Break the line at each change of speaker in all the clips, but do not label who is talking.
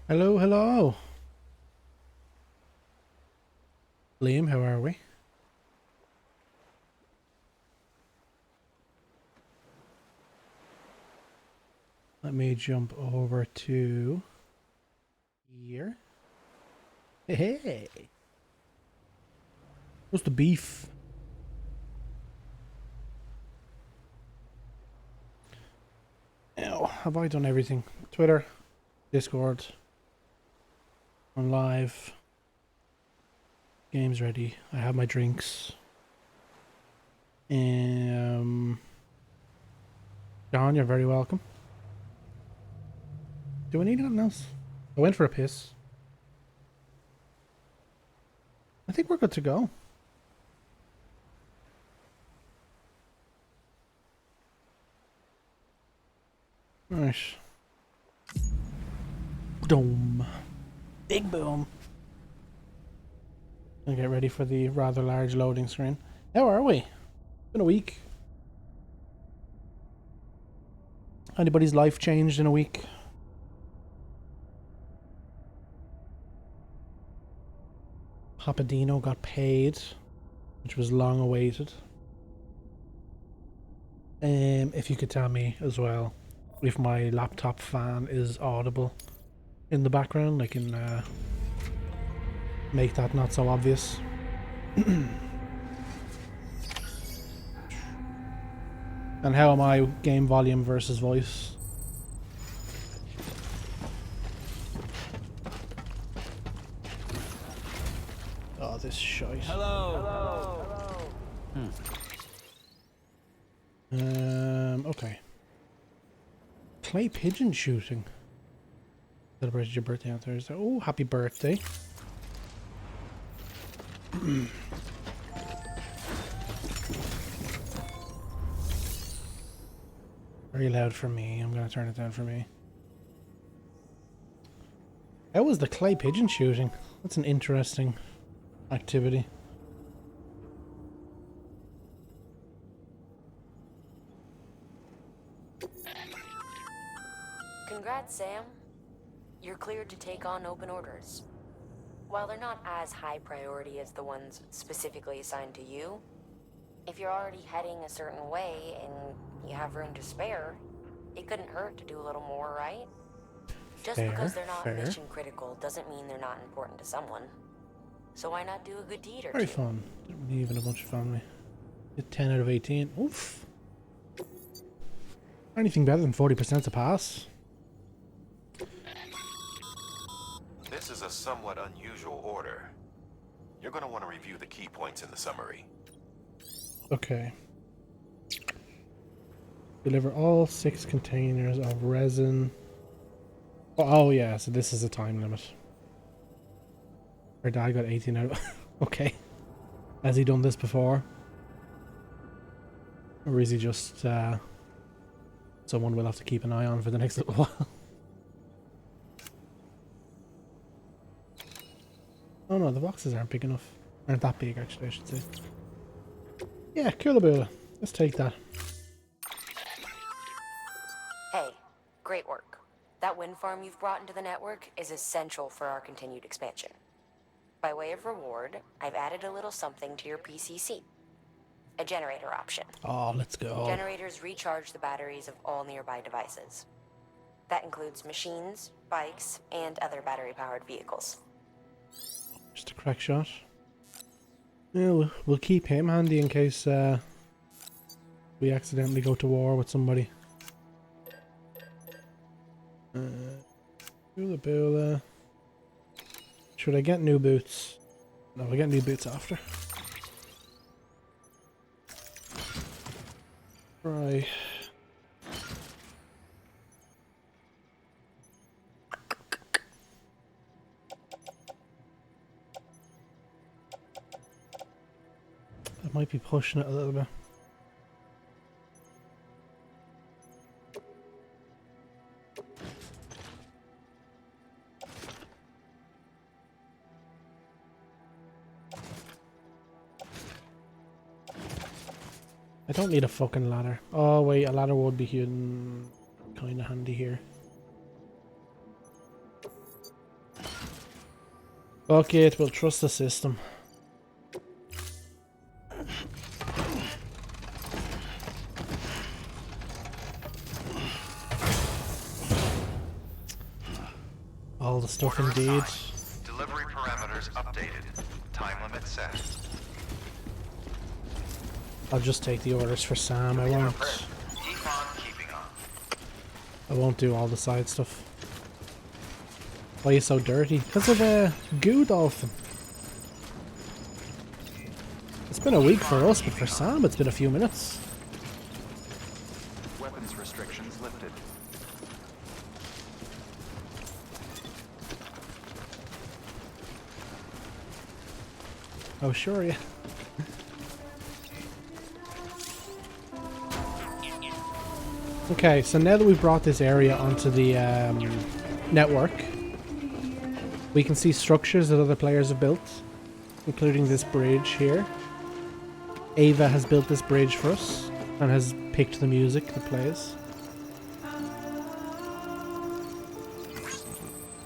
Hello, hello. Liam, how are we? Let me jump over to here. Hey, what's the beef? Now, have I done everything? Twitter, Discord, I'm live, game's ready, I have my drinks. John, you're very welcome. Do I need anything else? I went for a piss. I think we're good to go. Right. Boom. Big boom. I'll get ready for the rather large loading screen. How are we? Been a week. Anybody's life changed in a week? Papadino got paid, which was long awaited. If you could tell me as well if my laptop fan is audible in the background, I can make that not so obvious. And how am I game volume versus voice? Oh, this shite.
Hello.
Okay. Clay pigeon shooting. Celebrated your birthday on Thursday. Oh, happy birthday. Very loud for me. I'm gonna turn it down for me. How was the clay pigeon shooting? That's an interesting activity.
Congrats, Sam. You're cleared to take on open orders. While they're not as high priority as the ones specifically assigned to you, if you're already heading a certain way and you have room to spare, it couldn't hurt to do a little more, right? Just because they're not mission critical doesn't mean they're not important to someone. So why not do a good deed or
Very
two?
fun. Didn't really even a bunch of family. Get 10 out of 18. Oof. Anything better than 40% to pass?
This is a somewhat unusual order. You're going to want to review the key points in the summary.
Okay. Deliver all 6 containers of resin. Oh yeah, so this is a time limit. Our dad got 18 out of... Okay. Has he done this before? Or is he just someone we'll have to keep an eye on for the next little while? Oh no, the boxes aren't big enough. Aren't that big actually, I should say. Yeah, Coolaboola. Let's take that.
Hey, great work. That wind farm you've brought into the network is essential for our continued expansion. By way of reward, I've added a little something to your PCC. A generator option.
Oh, let's go.
Generators recharge the batteries of all nearby devices. That includes machines, bikes, and other battery-powered vehicles.
Just a crack shot. Yeah, we'll keep him handy in case we accidentally go to war with somebody. Coolaboola. Should I get new boots? No, I'll get new boots after. Right. I might be pushing it a little bit. I don't need a fucking ladder. Oh wait, a ladder would be kind of handy here. Fuck it, we'll trust the system. All the stuff
Order
indeed.
assigned. Delivery parameters updated. Time limit set.
I'll just take the orders for Sam. I won't.
Keep on keeping on.
I won't do all the side stuff. Why are you so dirty? Because of a goo dolphin. It's been a week for us, but for Sam it's been a few minutes.
Weapons restrictions lifted.
Oh sure, yeah. Okay, so now that we've brought this area onto the network, we can see structures that other players have built, including this bridge here. Ava has built this bridge for us and has picked the music that plays.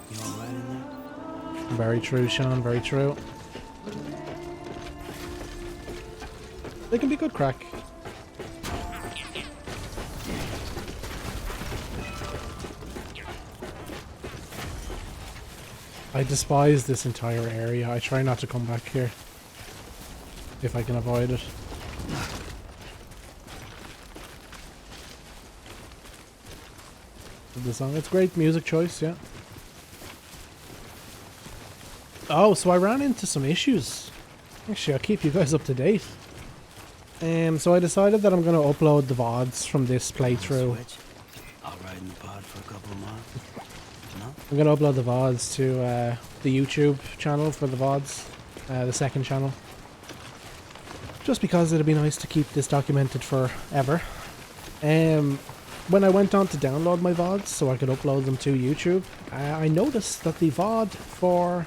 You alright in there?
Very true, Sean, very true. They can be good crack. I despise this entire area. I try not to come back here if I can avoid it. The song, it's great music choice, yeah. Oh, so I ran into some issues. Actually, I'll keep you guys up to date. So I decided that I'm going to upload the VODs from this playthrough.
Switch. I'll ride in the pod for a couple of miles. No?
I'm going to upload the VODs to the YouTube channel for the VODs, the second channel. Just because it'd be nice to keep this documented forever. When I went on to download my VODs so I could upload them to YouTube, I noticed that the VOD for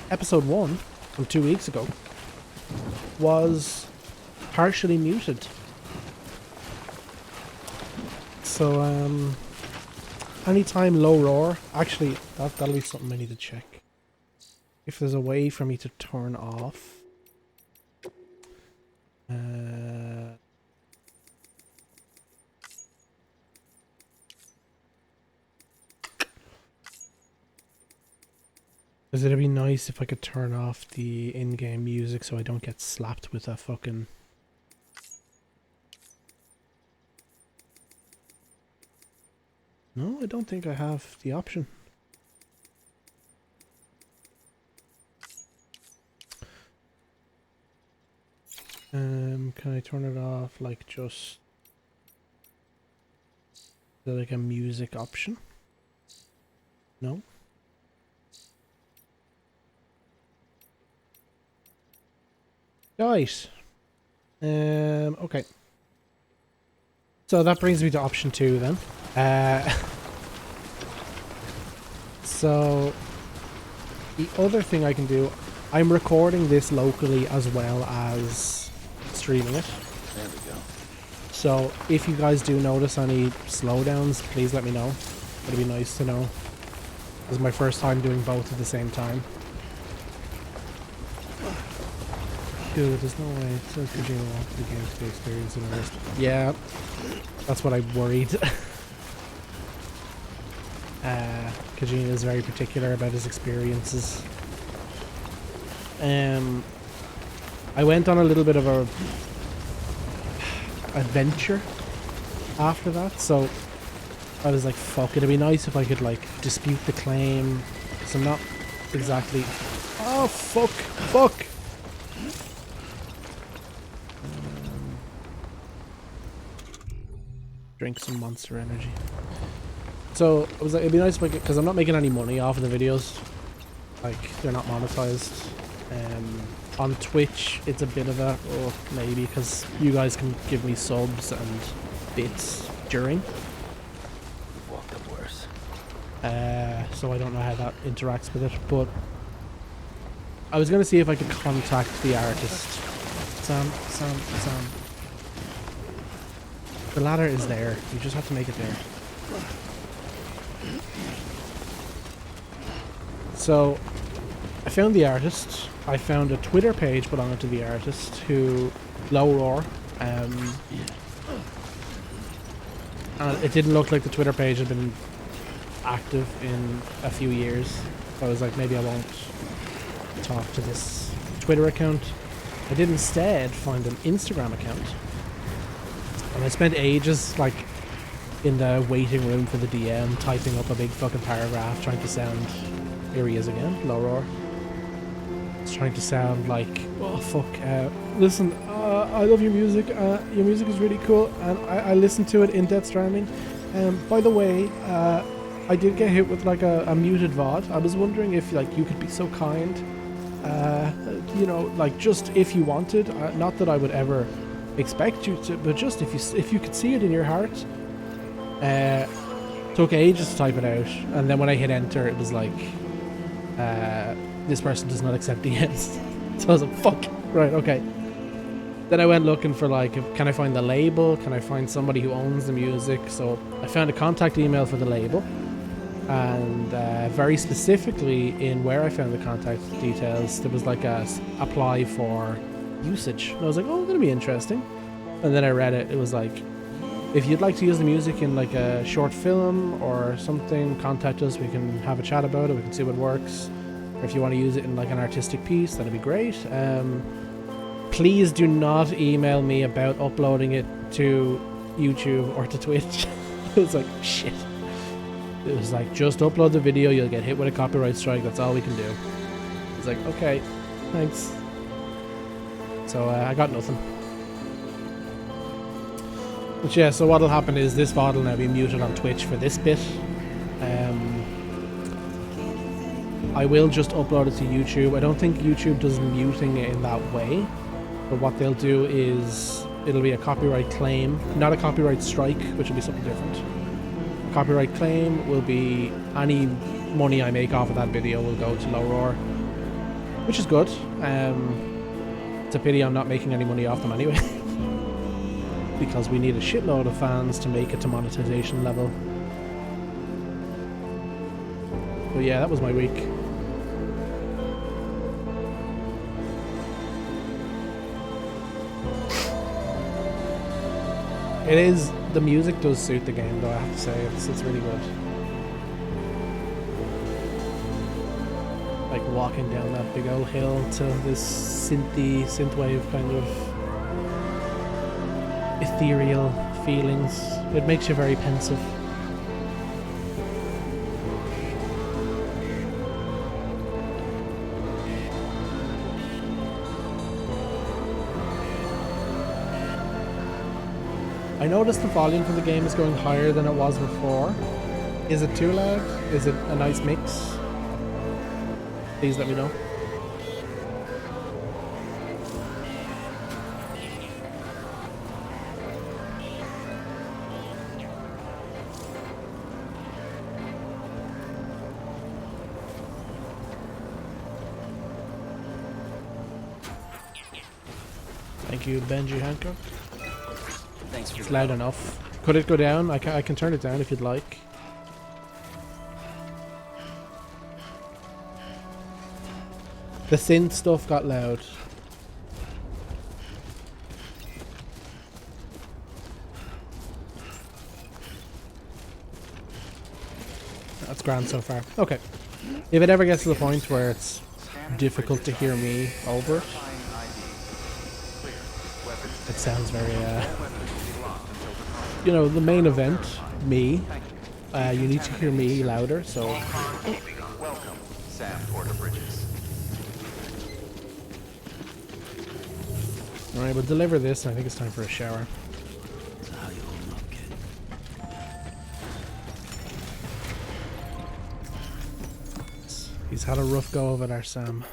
episode 1 from 2 weeks ago was partially muted. So, anytime low roar, actually, that'll be something I need to check. If there's a way for me to turn off. Because it'd be nice if I could turn off the in-game music so I don't get slapped with a fucking... No, I don't think I have the option. Can I turn it off like just... Is there like a music option? No? Right. Okay. So that brings me to option 2 then. So the other thing I can do, I'm recording this locally as well as streaming it.
There we go.
So if you guys do notice any slowdowns, please let me know. It'd be nice to know. This is my first time doing both at the same time. Dude, there's no way. It says Kojima wants the game to be experienced in a Yeah, that's what I worried. Kojima is very particular about his experiences. I went on a little bit of a adventure after that, so I was like, fuck, it'd be nice if I could like dispute the claim. So I'm not exactly... Oh, fuck! Drink some Monster Energy. So I was like, it'd be nice if I could, because I'm not making any money off of the videos. Like, they're not monetized. On Twitch, it's a bit of a, oh, maybe, because you guys can give me subs and bits during.
We've walked up worse.
So I don't know how that interacts with it, but I was going to see if I could contact the artist. Sam. The ladder is there. You just have to make it there. So I found the artist. I found a Twitter page belonging to the artist who, Low Roar, and it didn't look like the Twitter page had been active in a few years. So I was like, maybe I won't talk to this Twitter account. I did instead find an Instagram account. And I spent ages, like, in the waiting room for the DM, typing up a big fucking paragraph, trying to sound... Here he is again, Low Roar. It's trying to sound like, oh fuck, listen, I love your music is really cool, and I listened to it in Death Stranding. By the way, I did get hit with like a muted VOD. I was wondering if like you could be so kind, you know, like just if you wanted, not that I would ever expect you to, but just if you could see it in your heart. Took ages to type it out, and then when I hit enter, it was like, this person does not accept DMs. So I was like, fuck, right, okay. Then I went looking for like, can I find the label? Can I find somebody who owns the music? So I found a contact email for the label, and very specifically in where I found the contact details, there was like a apply for usage. And I was like, oh, that'll be interesting. And then I read it, it was like, if you'd like to use the music in like a short film or something, contact us, we can have a chat about it, we can see what works. Or if you want to use it in like an artistic piece, that'd be great. Please do not email me about uploading it to YouTube or to Twitch. It was like, shit. It was like, just upload the video, you'll get hit with a copyright strike, that's all we can do. It's like, okay, thanks. So I got nothing. But yeah, so what'll happen is this VOD will now be muted on Twitch for this bit. I will just upload it to YouTube. I don't think YouTube does muting in that way. But what they'll do is, it'll be a copyright claim, not a copyright strike, which will be something different. A copyright claim will be any money I make off of that video will go to Low Roar, which is good. It's a pity I'm not making any money off them anyway. Because we need a shitload of fans to make it to monetization level. But yeah, that was my week. It is, the music does suit the game though, I have to say, it's really good. Like walking down that big old hill to this synthwave kind of ethereal feelings. It makes you very pensive. I noticed the volume for the game is going higher than it was before. Is it too loud? Is it a nice mix? Please let me know. Thank you, Benji Hancock.
Thanks for
It's loud enough. Could it go down? I can turn it down if you'd like. The synth stuff got loud. That's grand so far. Okay. If it ever gets to the point where it's difficult to hear me over it, it sounds very, you know, the main event, me, you need to hear me louder, so...
Welcome, Sam Porter-Bridges.
Alright, we'll deliver this, and I think it's time for a shower.
So how you holding up, kid?
He's had a rough go of it, our Sam.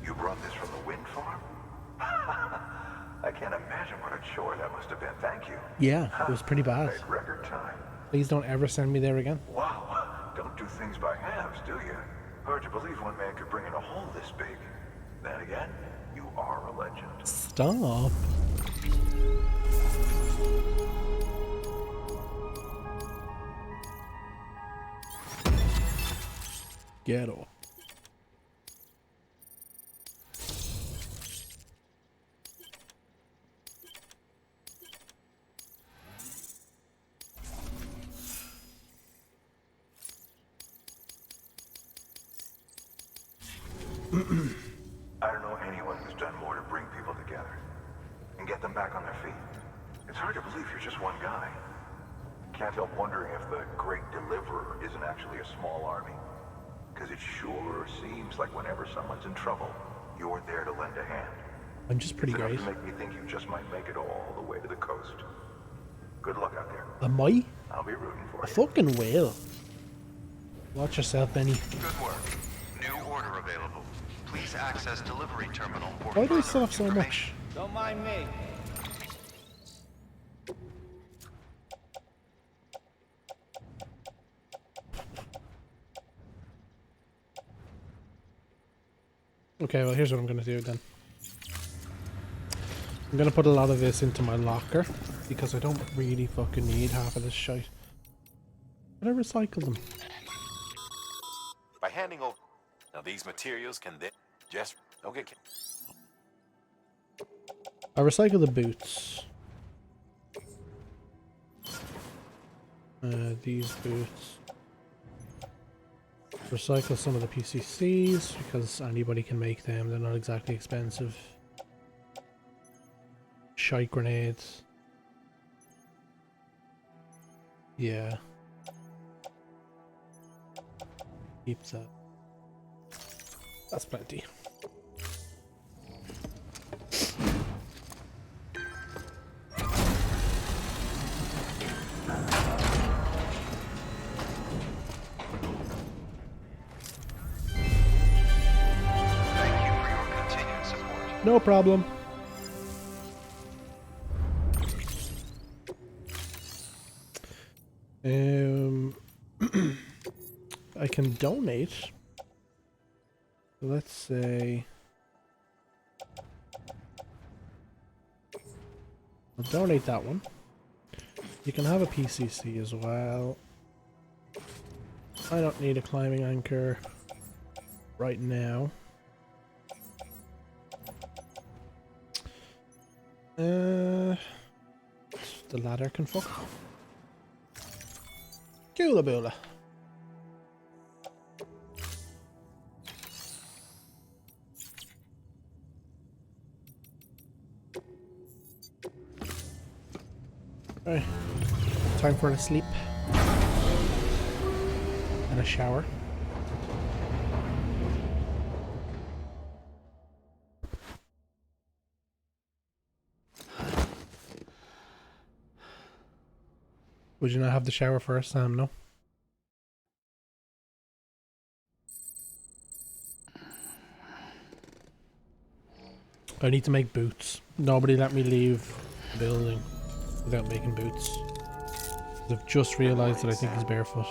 You brought this from the wind farm? I can't imagine what a chore that must have been. Thank you.
Yeah, it was pretty bad.
Like record time.
Please don't ever send me there again.
Wow. Don't do things by halves, do you? Hard to believe one man could bring in a hole this big. Then again, you are a legend.
Stop. Ghetto.
I don't know anyone who's done more to bring people together and get them back on their feet. It's hard to believe you're just one guy. Can't help wondering if the Great Deliverer isn't actually a small army. Because it sure seems like whenever someone's in trouble, you're there to lend a hand.
I'm just pretty
It's enough
great.
to make me think you just might make it all the way to the coast. Good luck out there.
Am I?
I'll be rooting for
I
you.
fucking will. Watch yourself, Benny.
Good work. New order available. Please access delivery terminal for
Why do I
further
still have so
information.
much?
Don't mind me.
Okay, well here's what I'm gonna do then. I'm gonna put a lot of this into my locker because I don't really fucking need half of this shite. But I recycle them.
By handing over now these materials can then just okay.
I recycle the boots. These boots. Recycle some of the PCCs because anybody can make them. They're not exactly expensive. Shite grenades. Yeah. Keep that. That's plenty.
Thank you for your continued support.
No problem. I can donate. Let's say I'll donate that one. You can have a PCC as well. I don't need a climbing anchor right now. The ladder can fuck. Coola boola. Right. Time for a sleep. And a shower. Would you not have the shower first, Sam? No? I need to make boots. Nobody let me leave the building without making boots. I've just realised that I think he's barefoot.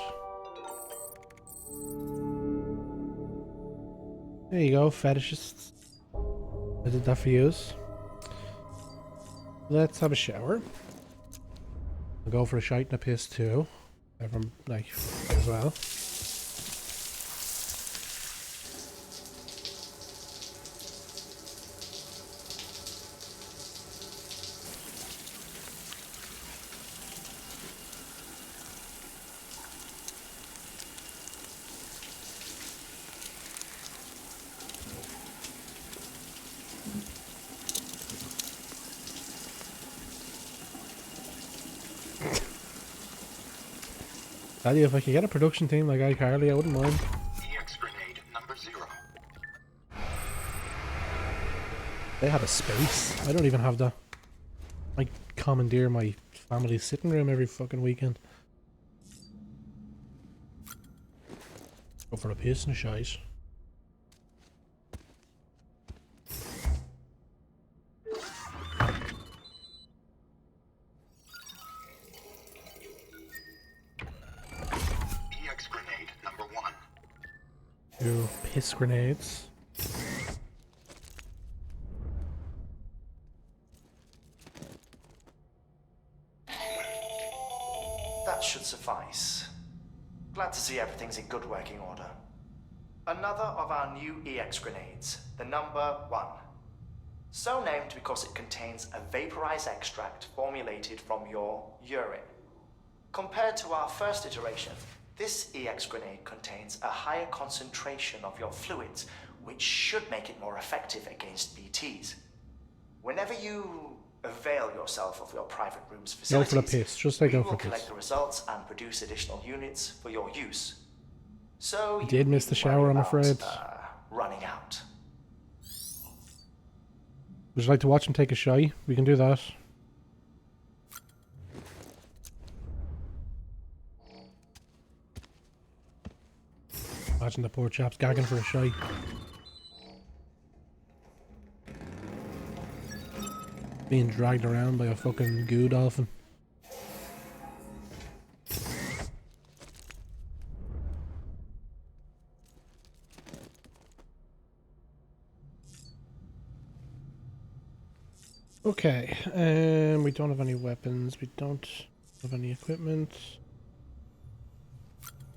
There you go, fetishists. I did that for yous. Let's have a shower. I'll go for a shite and a piss too. Everyone, like, as well. Tell you, if I could get a production team like iCarly, I wouldn't mind.
EX grenade number 0.
They had a space. I don't even have that. I commandeer my family's sitting room every fucking weekend. Go for a piss and a shite.
EX grenade number 1.
2 piss grenades.
That should suffice. Glad to see everything's in good working order. Another of our new EX grenades, the number 1. So named because it contains a vaporized extract formulated from your urine. Compared to our first iteration, this EX grenade contains a higher concentration of your fluids, which should make it more effective against BTs. Whenever you avail yourself of your private room's facilities,
go for the piss. Just like
we
go for
will
the
collect
piss.
the results and produce additional units for your use. So
I
you
did miss the
needn't worry
shower, I'm
about,
afraid.
running out.
Would you like to watch him take a shy? We can do that. Imagine the poor chap's gagging for a shy. Being dragged around by a fucking goo dolphin. Okay, we don't have any weapons, we don't have any equipment.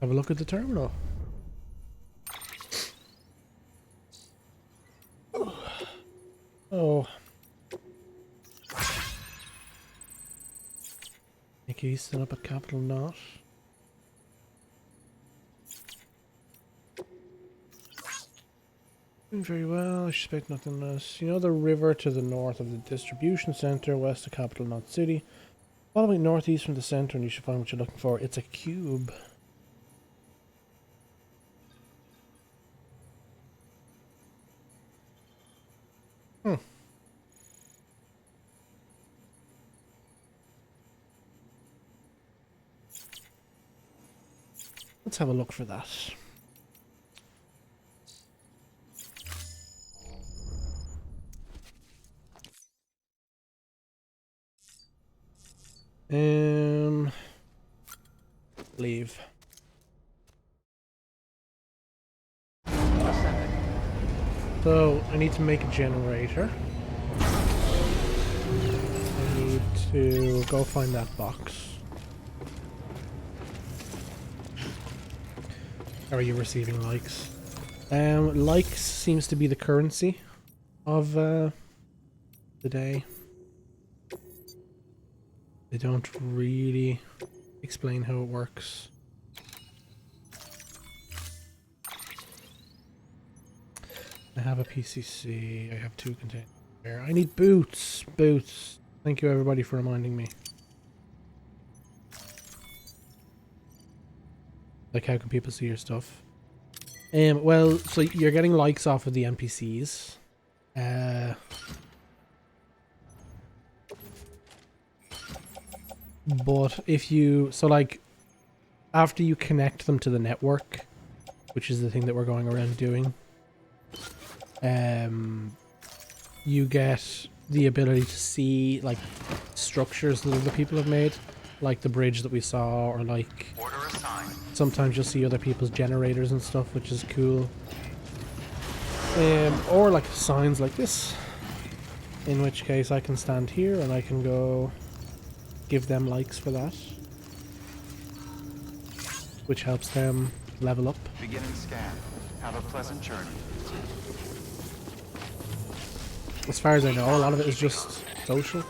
Have a look at the terminal. Oh. Nick Easton up at Capital Knot. Doing very well, I expect nothing less. You know the river to the north of the distribution center, west of Capital Knot City. Following northeast from the center and you should find what you're looking for. It's a cube. Let's have a look for that. Leave. So, I need to make a generator. I need to go find that box. How are you receiving likes? Likes seems to be the currency of the day. They don't really explain how it works. I have a PCC, I have 2 containers there. I need boots! Boots! Thank you everybody for reminding me. Like, how can people see your stuff? Well, so you're getting likes off of the NPCs. But if you... So, like, after you connect them to the network, which is the thing that we're going around doing, you get the ability to see, like, structures that other people have made. Like the bridge that we saw, or like...
Order assigned.
Sometimes you'll see other people's generators and stuff, which is cool. Or like signs like this. In which case I can stand here and I can go give them likes for that. Which helps them level up.
Beginning scan. Have a pleasant journey.
As far as I know, a lot of it is just social.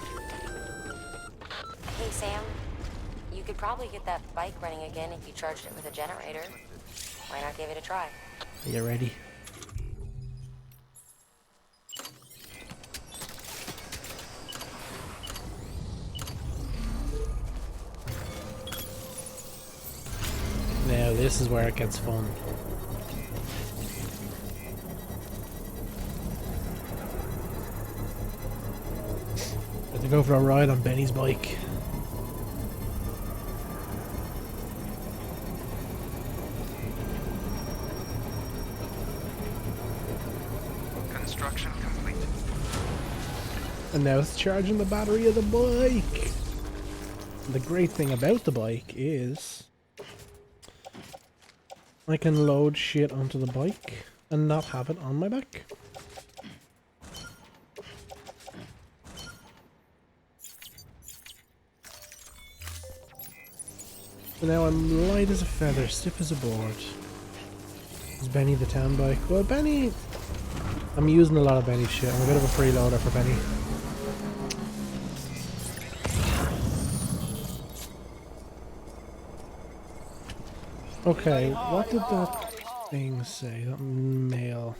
Hey, Sam. You could probably get that bike running again if you charged it with a generator. Why not give it a try?
Are you ready? Now this is where it gets fun. Got to go for a ride on Benny's bike.
Construction complete.
And now it's charging the battery of the bike. And the great thing about the bike is I can load shit onto the bike and not have it on my back. So now I'm light as a feather, stiff as a board. Is Benny the town bike? Well, Benny... I'm using a lot of Benny shit. I'm a bit of a freeloader for Benny. Okay, what did that thing say? That mail.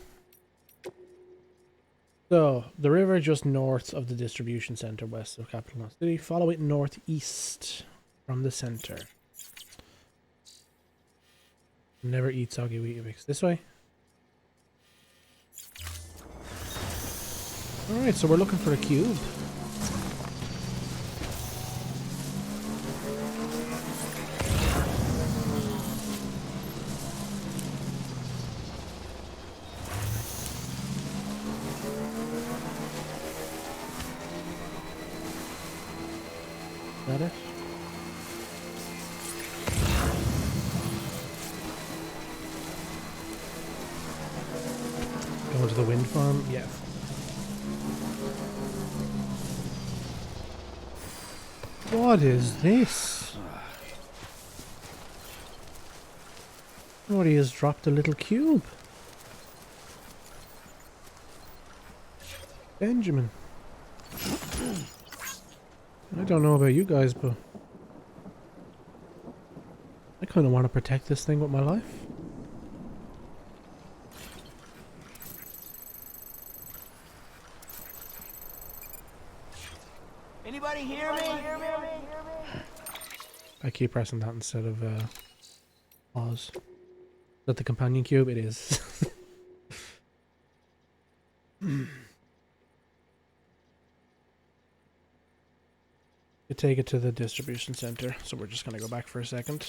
So, the river just north of the distribution center west of Capital Knot City. Follow it northeast from the center. Never eat soggy Weetabix. This way? Alright, so we're looking for a cube. Is that it? Going to the wind farm? Yeah. What is this? Somebody has dropped a little cube. Benjamin. I don't know about you guys, but I kind of want to protect this thing with my life.
Anybody hear me?
I keep pressing that instead of pause. Is that the companion cube? It is. You take it to the distribution center, so we're just gonna go back for a second.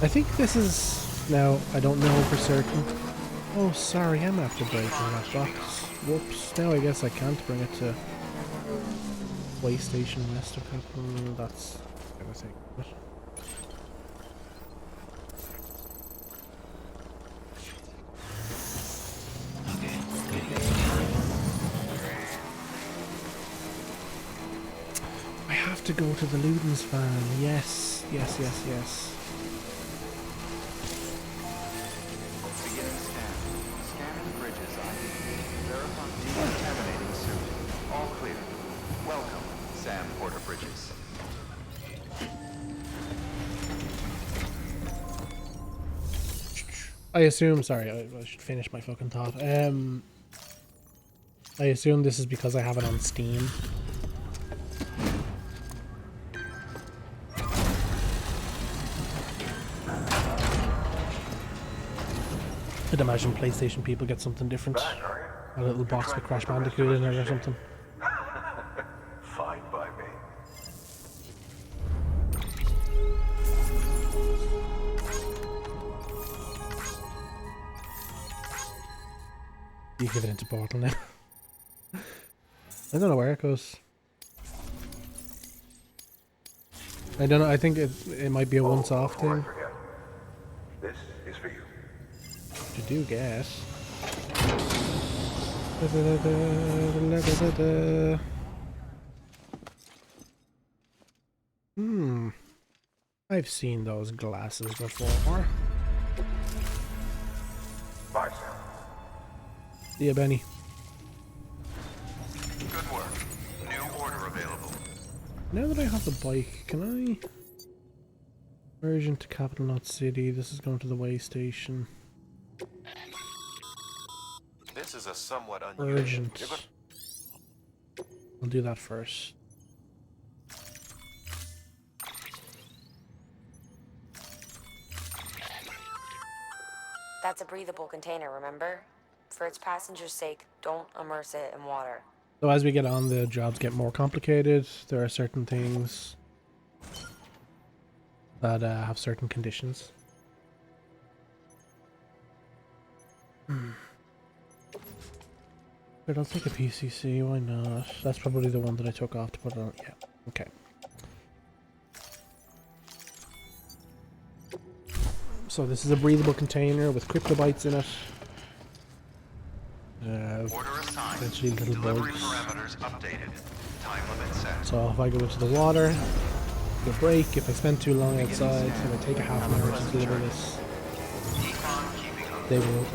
I think this is now. I don't know for certain. Oh, sorry, I'm after breaking that box. Whoops. Now I guess I can't bring it to way station west of Capital. That's everything. I have to go to the Ludens van. Yes, yes, yes, yes.
Beginning scan. Scanning bridges ID. Verify decontaminating suit. All clear. Welcome, Sam Porter Bridges.
I assume, sorry, I should finish my fucking thought. I assume this is because I have it on Steam. I'd imagine PlayStation people get something different.
Back, are
A little box with Crash Bandicoot in it or something.
you? Fine by me.
You give it into Portal now. I don't know where it goes. I don't know, I think it might be a once-off
Before I
thing.
forget, this is for you.
You do guess. I've seen those glasses before.
Bye, Sam.
See ya, Benny.
Good work. New order available.
Now that I have the bike, can I... Urgent to Capital Knot City. This is going to the way station.
This is a somewhat unusual.
Urgent. I'll do that first.
That's a breathable container, remember? For its passengers' sake, don't immerse it in water.
So as we get on, the jobs get more complicated. There are certain things that have certain conditions. But I'll take a PCC, why not? That's probably the one that I took off to put on. Yeah, okay. So this is a breathable container with cryptobytes in it.
Order assigned.
Essentially little
Delivery
bugs.
parameters updated. Time limit set.
So if I go into the water, the break, if I spend too long outside, if I take a half an hour to deliver this, they will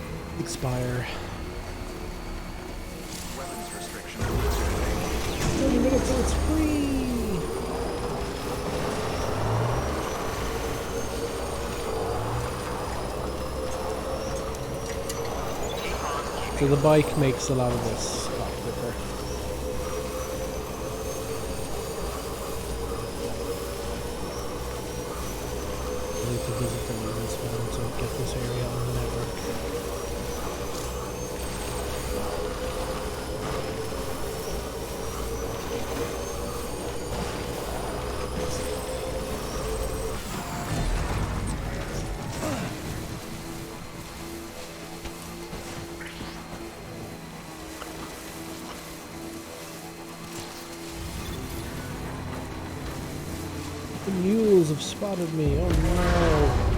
expire. 30 minutes and it's free! So the bike makes a lot of this a lot quicker. I need to visit the news farm to get this area on the network. The mules have spotted me. Oh no.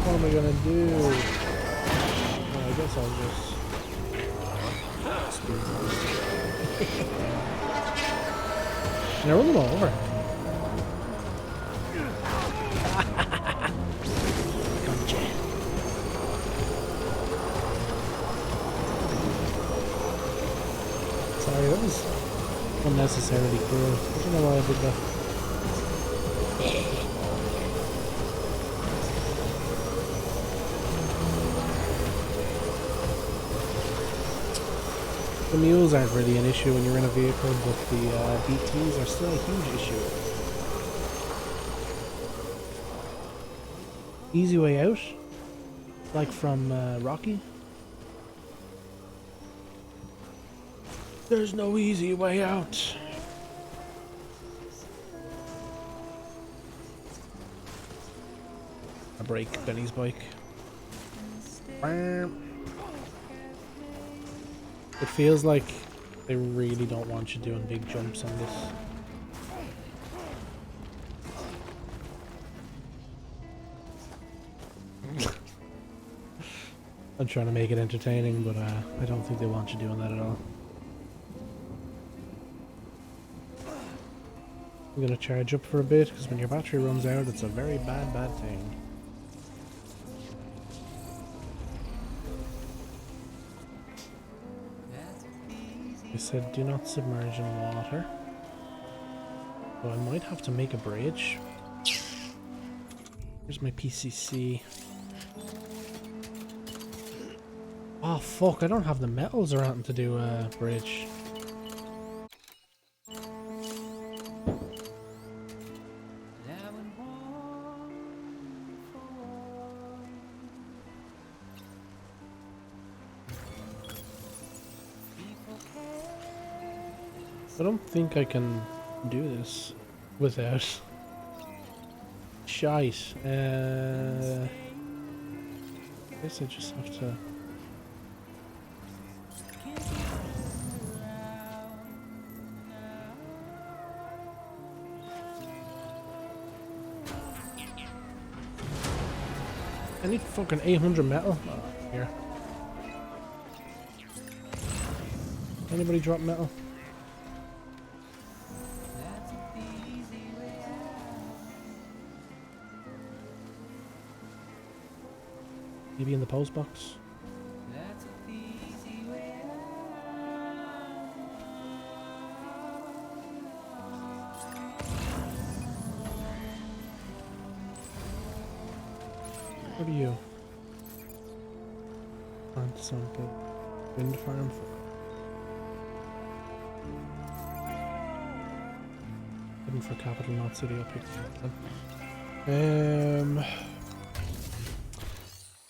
What am I gonna do? Well, I guess I'll just speed those. And I run them all over. Gotcha. Sorry, that was unnecessarily cruel. I don't know why I did that. The mules aren't really an issue when you're in a vehicle, but the BTs are still a huge issue. Easy way out? Like from Rocky? There's no easy way out. I break Benny's bike. It feels like they really don't want you doing big jumps on this. I'm trying to make it entertaining, but I don't think they want you doing that at all. I'm gonna charge up for a bit, because when your battery runs out, it's a very bad thing. It said do not submerge in water. So I might have to make a bridge. Here's my PCC. Oh fuck, I don't have the metals or anything to do a bridge. I don't think I can do this without shite. I guess I just have to. I need fucking 800 metal. Oh, here. Anybody drop metal? Maybe in the post box. What are you? Plant sample. Wind farm. Looking for capital, not city. I'll pick that one.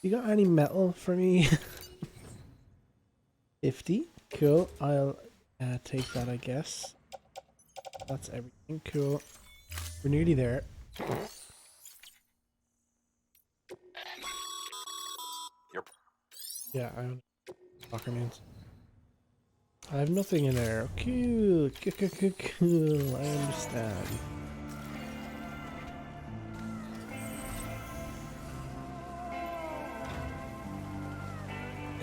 You got any metal for me? 50. Cool. I'll take that, I guess. That's everything. Cool. We're nearly there. Yeah, I don't know what soccer means. I have nothing in there. Cool. Cool. I understand.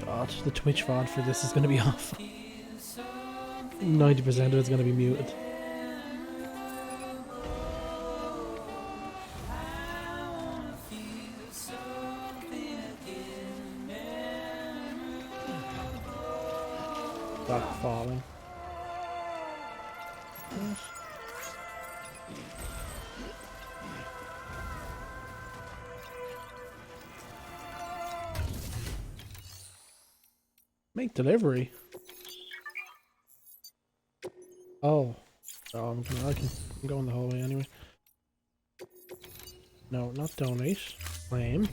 God, the Twitch VOD for this is going to be off. 90% of it's going to be muted. Stop falling. Yes. Make delivery. Oh. Oh, I can go in the hallway anyway. No, not donate. Claim.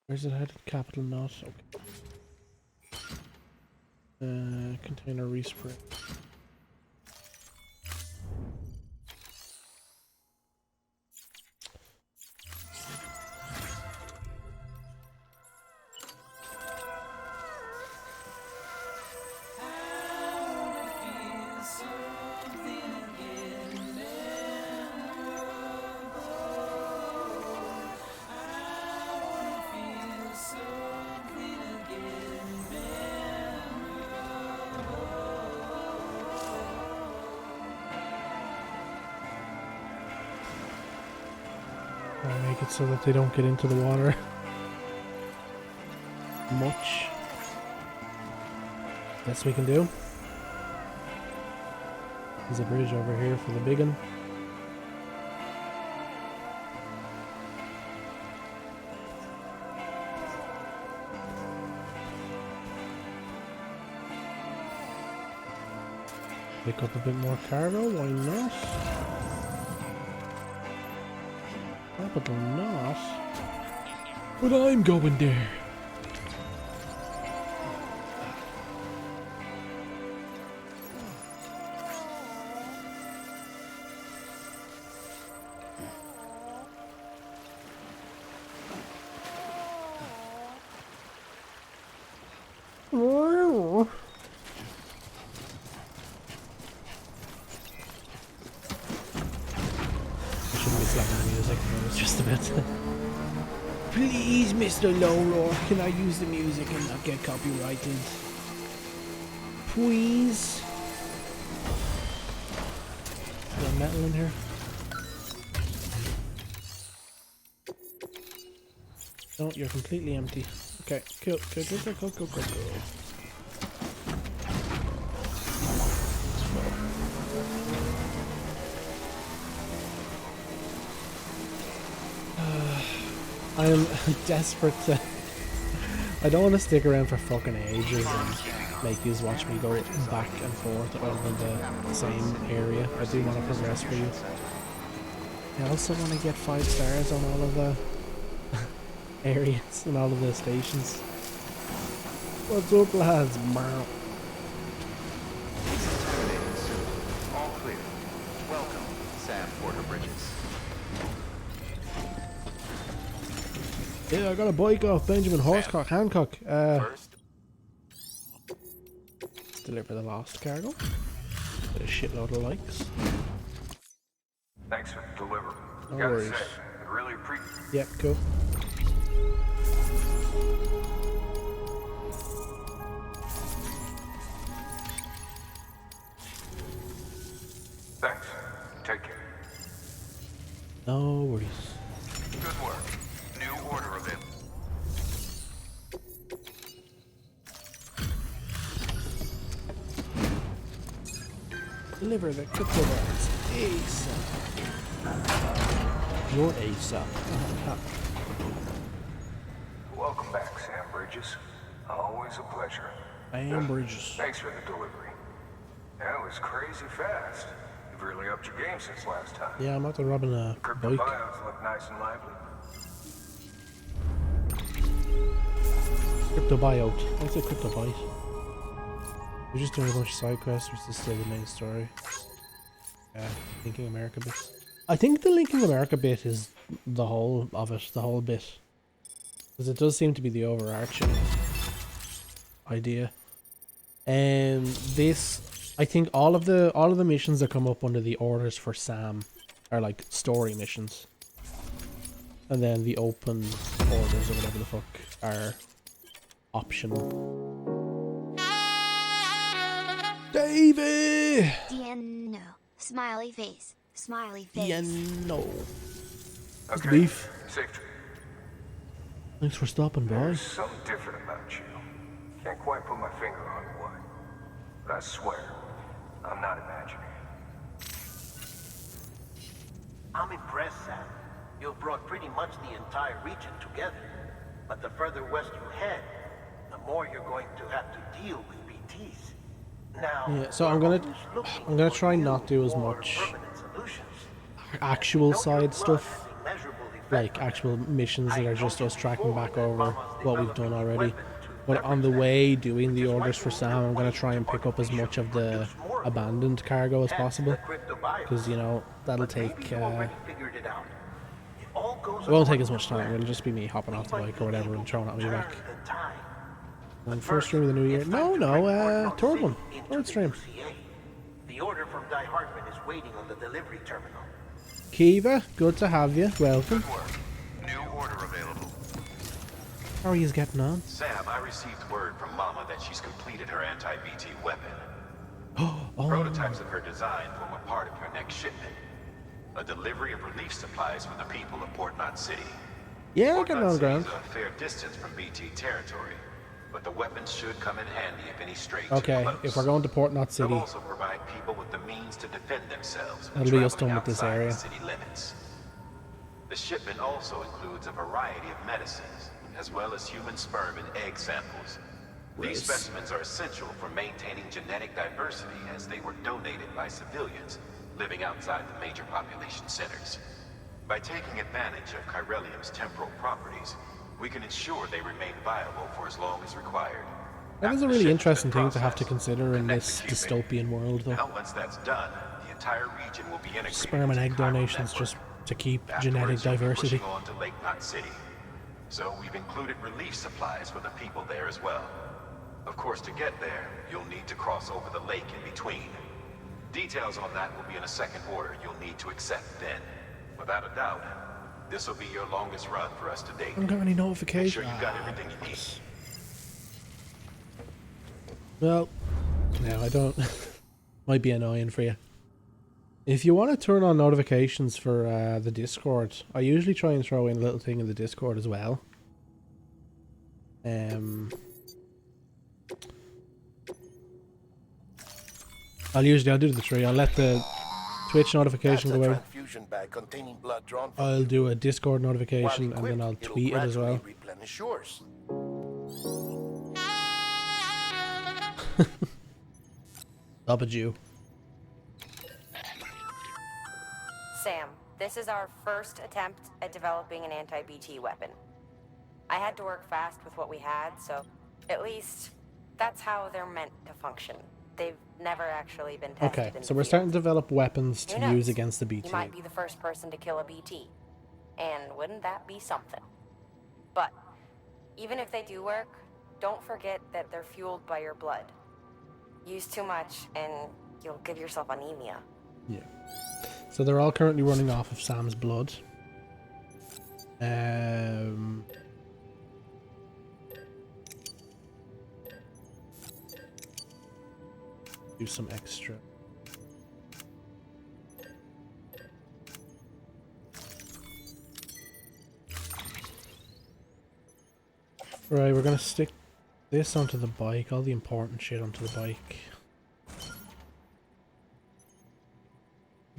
Where's it headed? Capital not. Okay. Container respray. I'll make it so that they don't get into the water much. Best we can do. There's a bridge over here for the big one. Pick up a bit more cargo, why not? Capital not. But I'm going there. Just a bit. Please, Mr. Lowroar, can I use the music and not get copyrighted? Please. Is there metal in here? No, you're completely empty. Okay, cool. I am desperate to... I don't want to stick around for fucking ages and make you watch me go back and forth over the same area. I do want to progress for you. I also want to get 5 stars on all of the areas and all of the stations. What's up, lads?
All clear. Welcome, Sam Porter Bridges.
Yeah, I got a bike off Benjamin Horsecock Hancock.
First,
Let's deliver the lost cargo. Get a shitload of likes.
Thanks for the delivery.
No
Gotta
worries.
say, I really appreciate.
Yep, cool.
Thanks. Take care.
No worries.
Good work. New order available.
Deliver the crypto bars. ASAP. You're ASAP.
Welcome back, Sam Bridges. Always a pleasure.
I am Bridges.
Thanks for the delivery. That was crazy fast. You've really upped your game since last time.
Yeah, I'm after robbing a
Crypto
bike.
bios look nice and lively.
Crypto buyout. What's a crypto bite? We're just doing a bunch of side quests, or is this still the main story? Yeah, Linking America bit. I think the Linking America bit is the whole of it, the whole bit. Because it does seem to be the overarching idea. And this, I think all of the missions that come up under the orders for Sam are like story missions. And then the open orders or whatever the fuck are optional. Davey!
No. Smiley face. Smiley face.
Yeah, no.
Okay.
beef.
Safe trip.
Thanks for stopping by.
There's something different about you. Can't quite put my finger on what. But I swear, I'm not imagining.
I'm impressed, Sam. You've brought pretty much the entire region together. But the further west you head, the more you're going to have to deal with BTs. Now,
Yeah, so I'm gonna try not do as much actual side stuff, like actual missions that are just us tracking back over what we've done already. But on the way doing the orders for Sam, I'm gonna try and pick up as much of the abandoned cargo as possible, because you know that'll take. It won't take as much time. It'll just be me hopping off the bike or whatever and throwing it on me back. And first stream of the new year? No, third one, third stream.
The order from Die Hartman is waiting on the delivery terminal.
Kiva, good to have you. Welcome.
Good work. New order available.
How are you getting on?
Sam, I received word from Mama that she's completed her anti-BT weapon.
Oh,
Prototypes of her design form a part of your next shipment. A delivery of relief supplies for the people of Port Knot City.
yeah, I
Port
got it
Knot
on the
City
ground.
is a fair distance from BT territory, but the weapons should come in handy if any stray too
Okay,
close.
if we're going to Port Knot
They'll
City,
also provide people with the means to defend themselves. when
that'll be us
traveling
done with this
outside
area.
the city limits. The shipment also includes a variety of medicines, as well as human sperm and egg samples. These
Gross.
specimens are essential for maintaining genetic diversity, as they were donated by civilians living outside the major population centers. By taking advantage of chiralium's temporal properties, we can ensure they remain viable for as long as required.
That is
After
a
the
really
shipment's
interesting
been
thing to have to
processed,
consider in
connect
this
the
dystopian world, though.
Now, once that's done, the entire region will be integrated
Sperm and
into
egg
the chiral
donations
network.
just to keep
Afterwards,
genetic
you'll be
diversity.
pushing on to Lake Knot City. So we've included relief supplies for the people there as well. Of course, to get there, you'll need to cross over the lake in between. Details on that will be in a second order you'll need to accept then. Without a doubt, this will be your longest run for us to date.
I haven't got any
Make
notifications.
sure you got everything you need.
Well, no, I don't. Might be annoying for you. If you want to turn on notifications for the Discord, I usually try and throw in a little thing in the Discord as well. I'll do the three. I'll let the Twitch notification go out.
Transfusion bag containing blood drawn from
I'll do a Discord
while
notification and then I'll
equipped, it'll
tweet it as
gradually
well.
replenish yours.
Up at you.
Sam, this is our first attempt at developing an anti-BT weapon. I had to work fast with what we had, so at least that's how they're meant to function. They've never actually been tested
Okay,
in
so
the
we're
field.
starting to develop weapons
Who
to
knows?
use against the BT.
You might be the first person to kill a BT. And wouldn't that be something? But even if they do work, don't forget that they're fueled by your blood. Use too much and you'll give yourself anemia.
Yeah. So they're all currently running off of Sam's blood. Do some extra. Right, we're gonna stick this onto the bike, all the important shit onto the bike.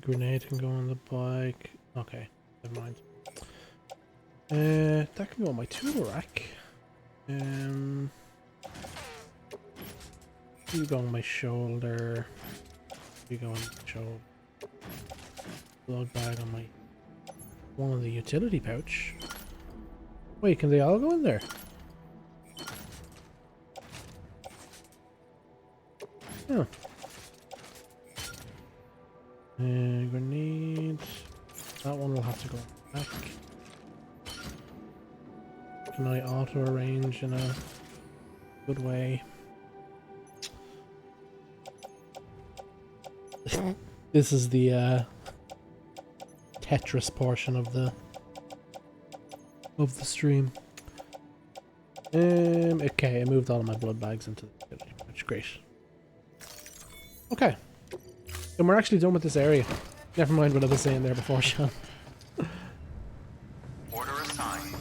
Grenade can go on the bike. Okay, never mind. That can go on my tool rack. You go on my shoulder. You go on the shoulder. Log bag on my one of the utility pouch. Wait, can they all go in there? Oh. Grenades. That one will have to go back. Can I auto arrange in a good way? This is the Tetris portion of the stream. Okay, I moved all of my blood bags into the utility pouch. Great. Okay. And we're actually done with this area. Never mind what I was saying there before, Sean.
Order assigned.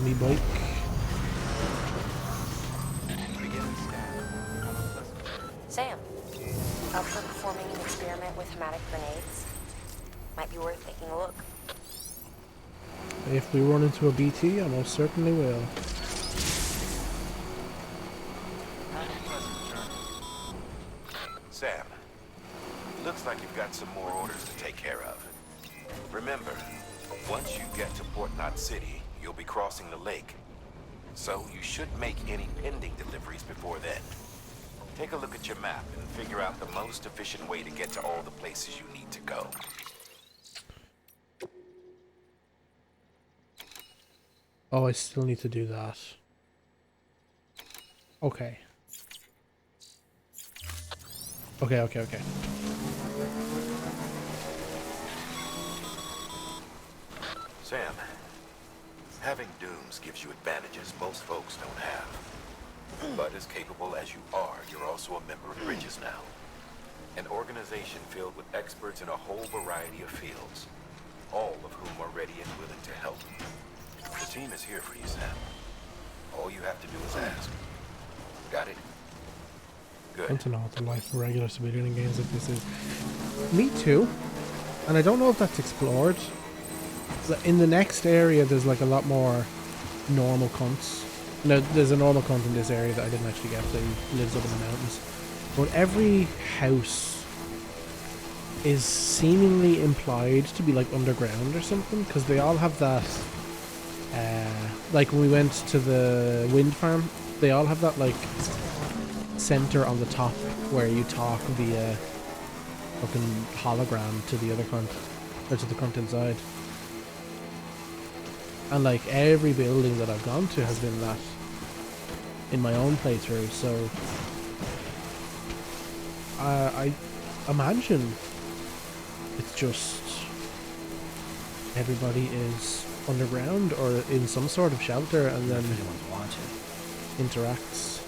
me bike.
Sam, up for performing an experiment with hematic grenades? Might be worth taking a look.
If we run into a BT, I most certainly will.
Sam, looks like you've got some more orders to take care of. Remember, once you get to Port Knot City, you'll be crossing the lake. So you should make any pending deliveries before then. Take a look at your map and figure out the most efficient way to get to all the places you need to go.
Oh, I still need to do that. Okay. Okay.
Sam, having dooms gives you advantages most folks don't have. But as capable as you are, you're also a member of Bridges now. An organization filled with experts in a whole variety of fields, all of whom are ready and willing to help. The team is here for you, Sam. All you have to do is ask. Got it?
I
Good.
want to know what the life of regular civilian in games like this is. Me too. And I don't know if that's explored. In the next area, there's like a lot more normal cunts. No, there's a normal cunt in this area that I didn't actually get that lives up in the mountains. But every house is seemingly implied to be like underground or something, because they all have that. Like when we went to the wind farm, they all have that like center on the top where you talk via fucking hologram to the other cunt, or to the cunt inside. And like every building that I've gone to has been that in my own playthrough, so I imagine it's just everybody is underground or in some sort of shelter and then interacts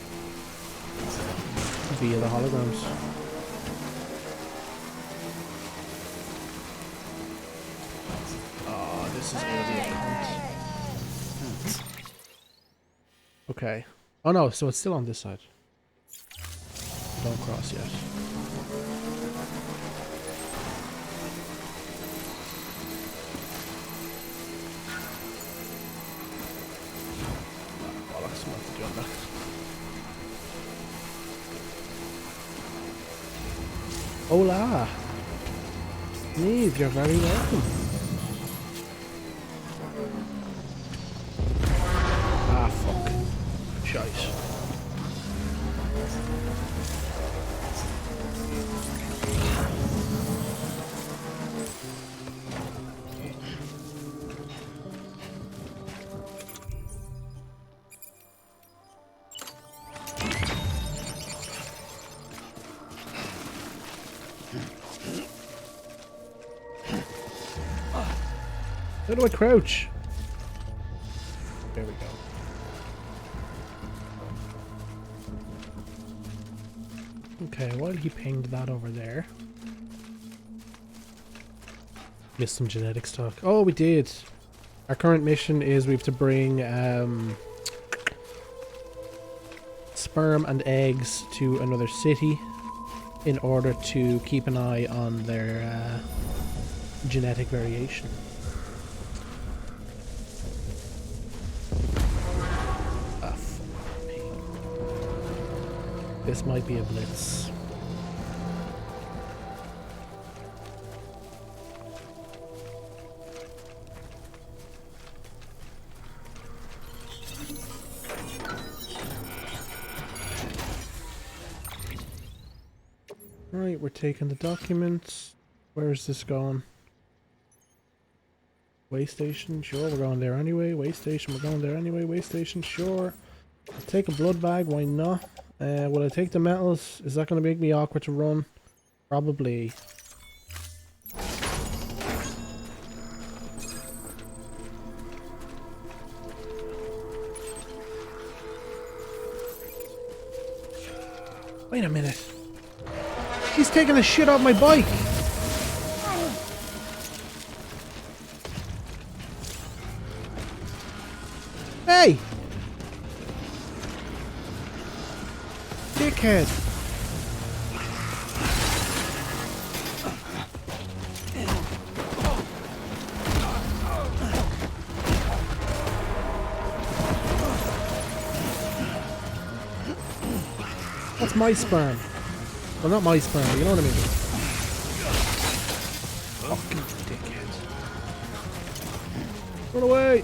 via the holograms. Oh, this is gonna be a cunt. Okay. Oh no, so it's still on this side. Don't cross yet. Bollocks, I'm not doing that. Hola! Neve, you're very welcome. Ah, fuck. Shite. How do I crouch? There we go. Okay, while he pinged that over there. Missed some genetic stock. Oh, we did. Our current mission is we have to bring sperm and eggs to another city in order to keep an eye on their genetic variation. This might be a blitz. Right, we're taking the documents. Where is this going? Way station, sure, we're going there anyway. Way station, we're going there anyway. Way station, sure. I'll take a blood bag, why not? Will I take the metals? Is that going to make me awkward to run? Probably. Wait a minute. He's taking a shit off my bike! dickhead! That's my sperm. Well, not my sperm, but you know what I mean. Fucking dickhead. Run away!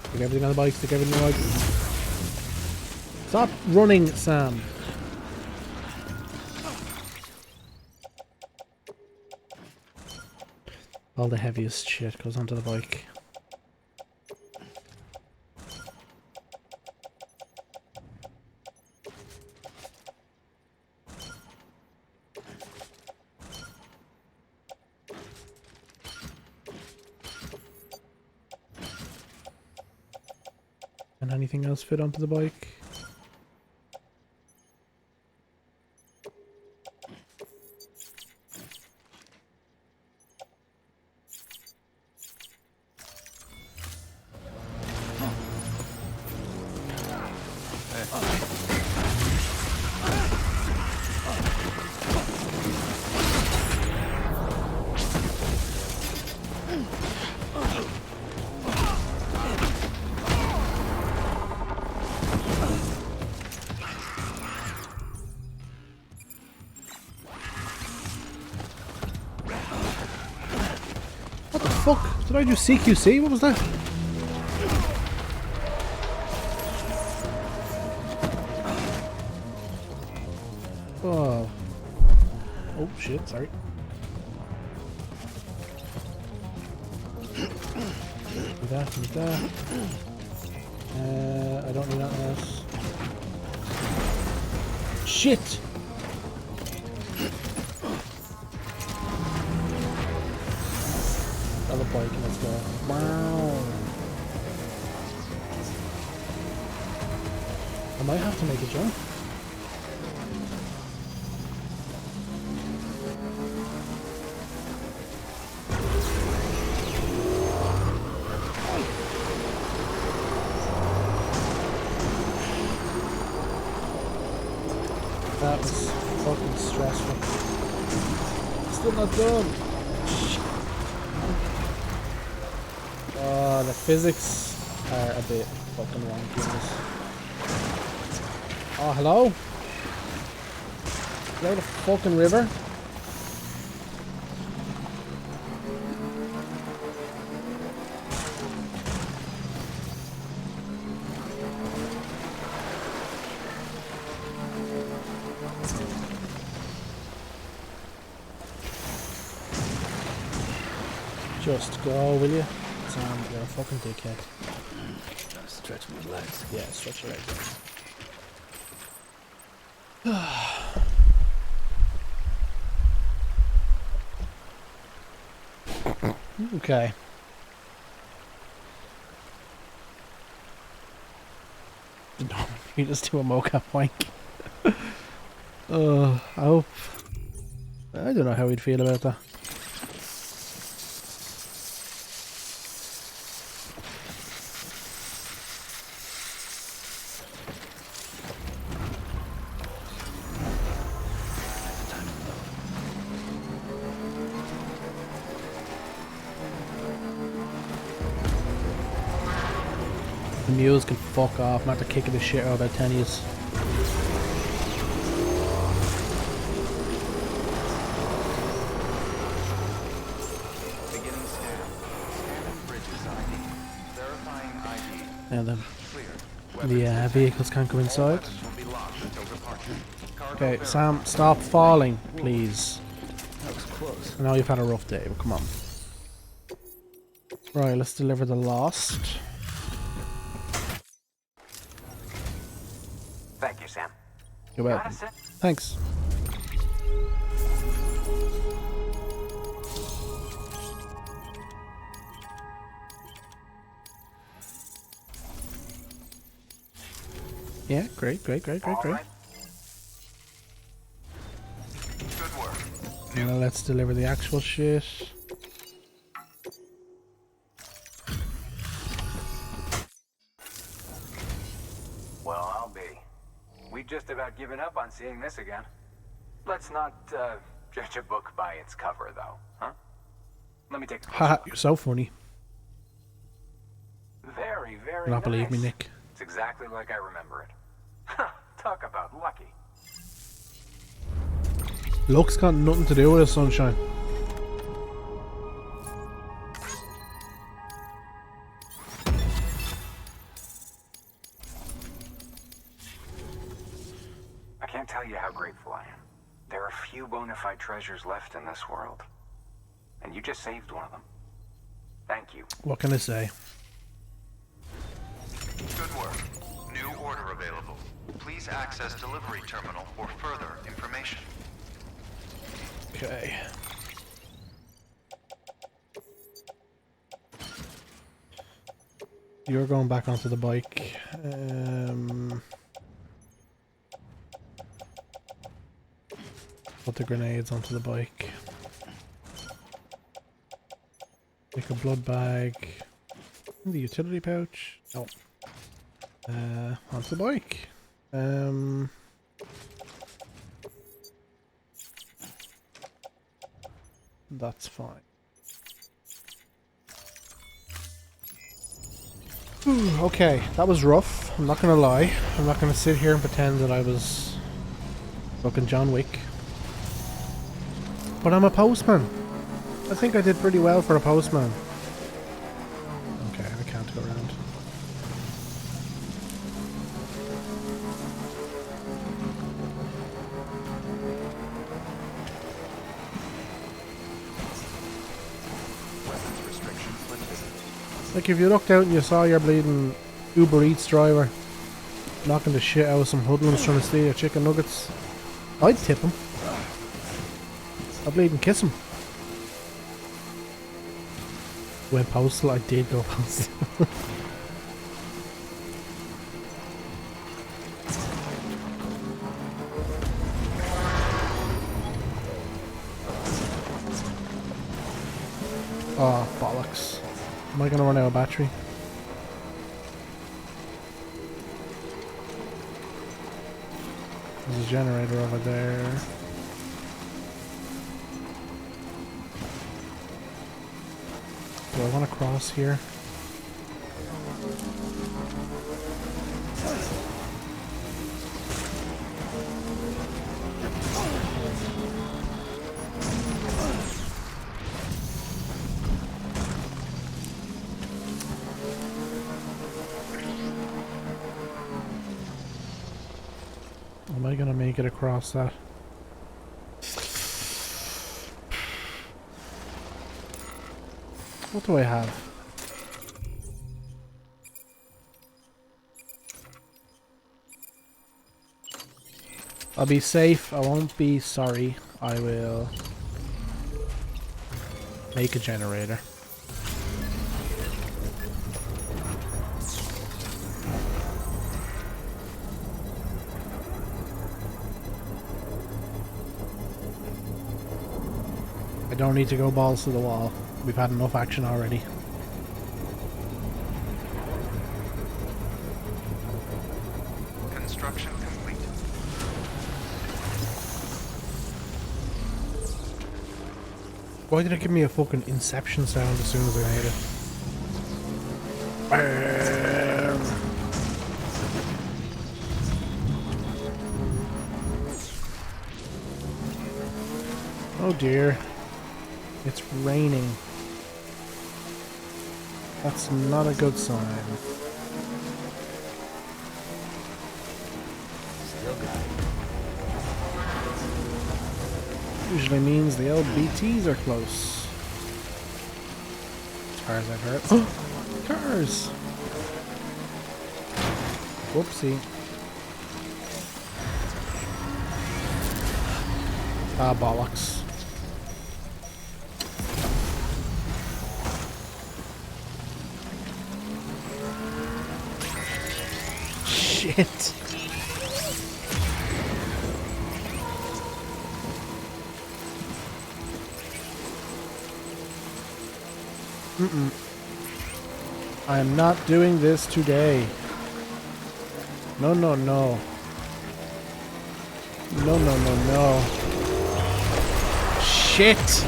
Stick everything on the bike, stick everything on the bike. Stop running, Sam. All the heaviest shit goes onto the bike. And anything else fit onto the bike? What the fuck? Did I do CQC? What was that? Oh. Oh shit, sorry. Do that, do that. I don't need nothing else. Shit! Another bike and let's go. Wow! I might have to make a jump. That was fucking stressful. Still not done. The physics are a bit fucking wonky in this. Oh, hello? Is that a fucking river? Just go, will you? Sam, you're a fucking dickhead.
Gotta stretch my legs.
Yeah, stretch your legs. Okay. No, you just do a mocap wank. I hope. I don't know how we'd feel about that. The mules can fuck off. I'm after kicking the shit out of about 10 years.
Beginning scan. Scanning bridges ID. Verifying ID.
And then
Clear.
the vehicles can't go inside.
Weapons will be locked until departure. Cargo
Okay,
verified.
Sam, stop falling, please.
That was close.
I know you've had a rough day, but come on. Right, let's deliver the lost.
Thank you, Sam.
You're welcome. Thanks. Yeah, great.
Good work.
Now let's deliver the actual shit.
Well, I'll be. We've just about given up on seeing this again. Let's not judge a book by its cover, though, huh? Let me take a closer
Haha,
look.
you're so funny.
Very, very
Do not believe me,
nice.
Nick.
It's exactly like I remember it. Talk about lucky.
Luck's got nothing to do with it, sunshine.
I can't tell you how grateful I am. There are few bona fide treasures left in this world. And you just saved one of them. Thank you.
What can I say?
Good work. New order available. Please access delivery terminal for further information.
Okay. You're going back onto the bike. Put the grenades onto the bike. Take a blood bag. The utility pouch. No. Onto the bike. That's fine. Okay, that was rough. I'm not gonna lie. I'm not gonna sit here and pretend that I was fucking John Wick. But I'm a postman. I think I did pretty well for a postman. Okay, I can't go around. Like if you looked out and you saw your bleeding Uber Eats driver knocking the shit out of some hoodlums trying to steal your chicken nuggets, I'd tip him. I'd bleeding kiss him. Went postal, I did go postal. Oh, bollocks. Am I gonna run out of battery? There's a generator over there. Do I want to cross here? Am I gonna make it across that? What do I have? I'll be safe, I won't be sorry. I will make a generator. I don't need to go balls to the wall. We've had enough action already.
Construction complete.
Why did it give me a fucking Inception sound as soon as I made it? Oh dear. It's raining. That's not a good sign.
Still got it.
Usually means the LBTs are close. As far as I've heard. Cars! Whoopsie. Ah, bollocks. Shit. I am not doing this today. No, no, no. No, no, no, no. Shit!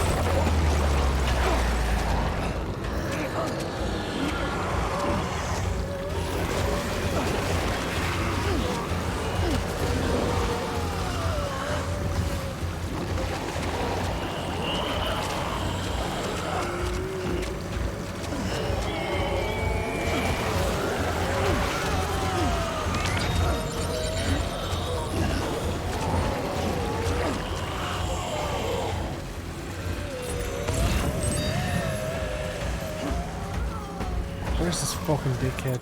Where's this fucking dickhead?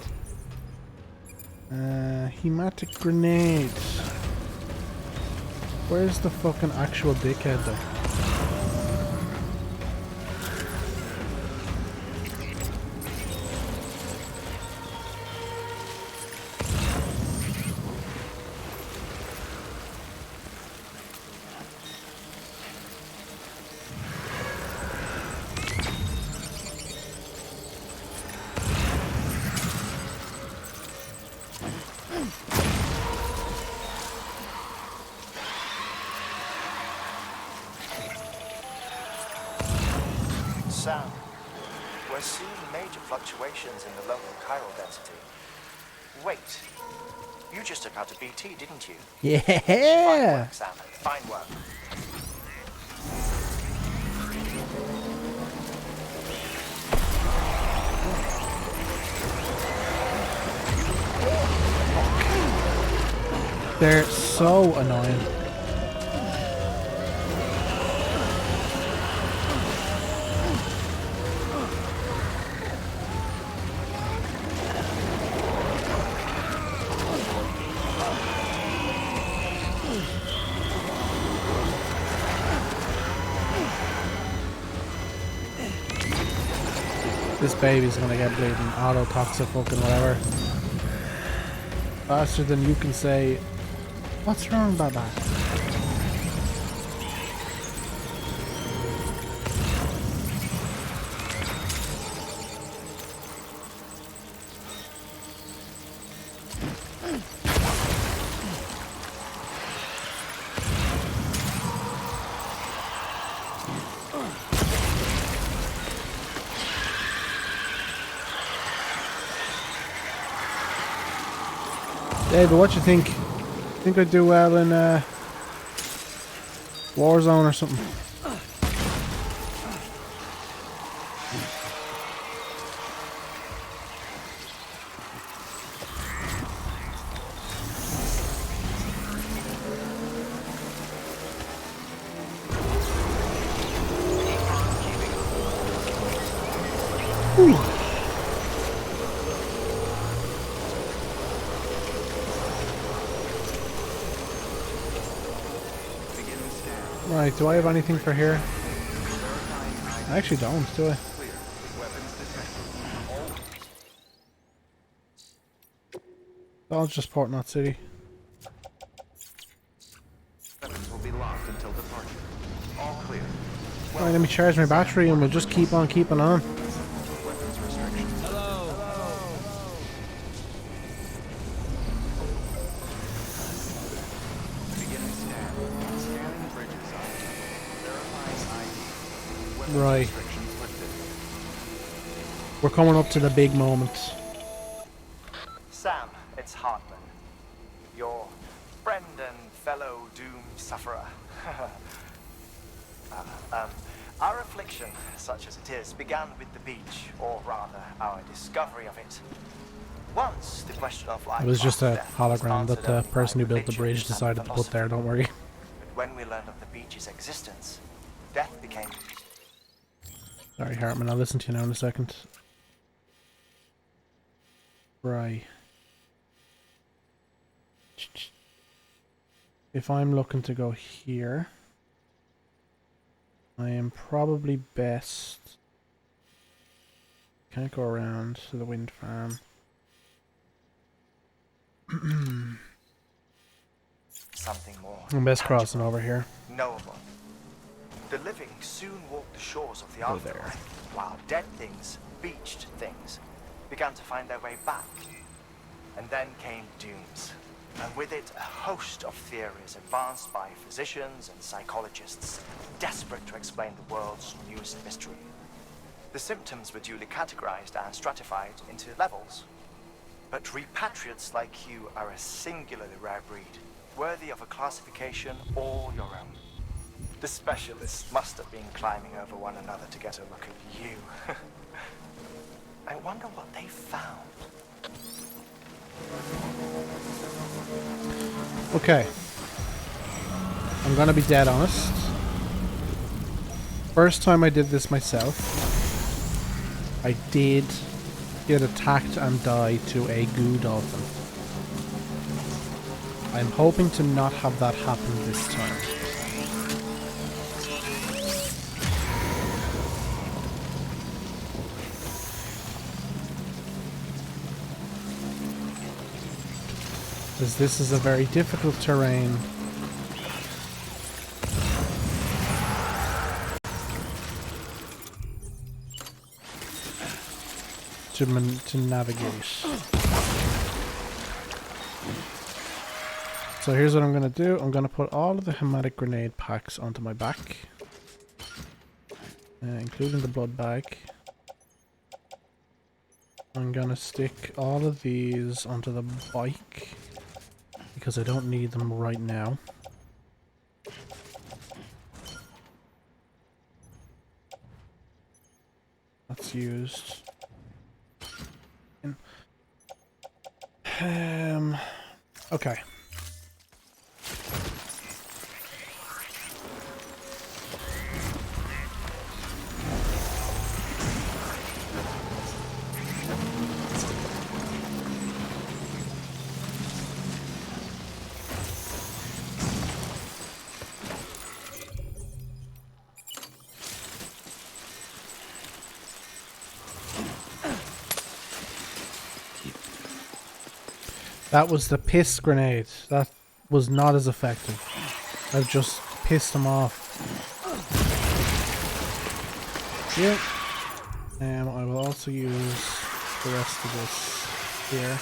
Hematic grenade. Where's the fucking actual dickhead though?
Sam, we're seeing major fluctuations in the local chiral density. Wait, you just took out a BT, didn't you?
Yeah!
Fine work, Sam. Fine work.
They're so annoying. This baby's gonna get bleeding auto-toxic fucking whatever. Faster than you can say, what's wrong, Baba? David, what you think? Think I'd do well in Warzone or something? Right, do I have anything for here? I actually don't, do I? I'll just port Knot City.
Weapons will be locked until departure. All clear.
Right, let me charge my battery and we'll just keep on keeping on.
Weapons restrictions. Beginning scan. Scanning bridges ID. Verifying ID. Weapons
Right.
restrictions lifted.
We're coming up to the big moment.
Sam, it's Hartman. Your friend and fellow doom sufferer. Our affliction, such as it is, began with the beach, or rather, our discovery of it. Once the question of life
It was just a
death was
hologram that
answered
the
only by
person who built the
religion
bridge
and
decided to put there,
philosophy.
don't worry.
But when we learned of the beach's existence, death became...
Sorry, Hartman, I'll listen to you now in a second. Right. If I'm looking to go here, I am probably best... Can't go around to the wind farm.
something more
I'm best
tangible,
crossing over here.
knowable. The living soon walked the shores of the
Go there.
afterlife, while dead things, beached things, began to find their way back. And then came Dooms, and with it a host of theories advanced by physicians and psychologists, desperate to explain the world's newest mystery. The symptoms were duly categorized and stratified into levels. But repatriates like you are a singularly rare breed, worthy of a classification all your own. The specialists must have been climbing over one another to get a look at you. I wonder what they found.
Okay. I'm gonna be dead honest. First time I did this myself, I did get attacked and die to a goo dolphin. I'm hoping to not have that happen this time. Because this is a very difficult terrain. To navigate. So here's what I'm going to do. I'm going to put all of the hematic grenade packs onto my back. Including the blood bag. I'm going to stick all of these onto the bike. Because I don't need them right now. That's used. Okay. That was the piss grenade. That was not as effective. I've just pissed them off. Yeah. I will also use the rest of this here.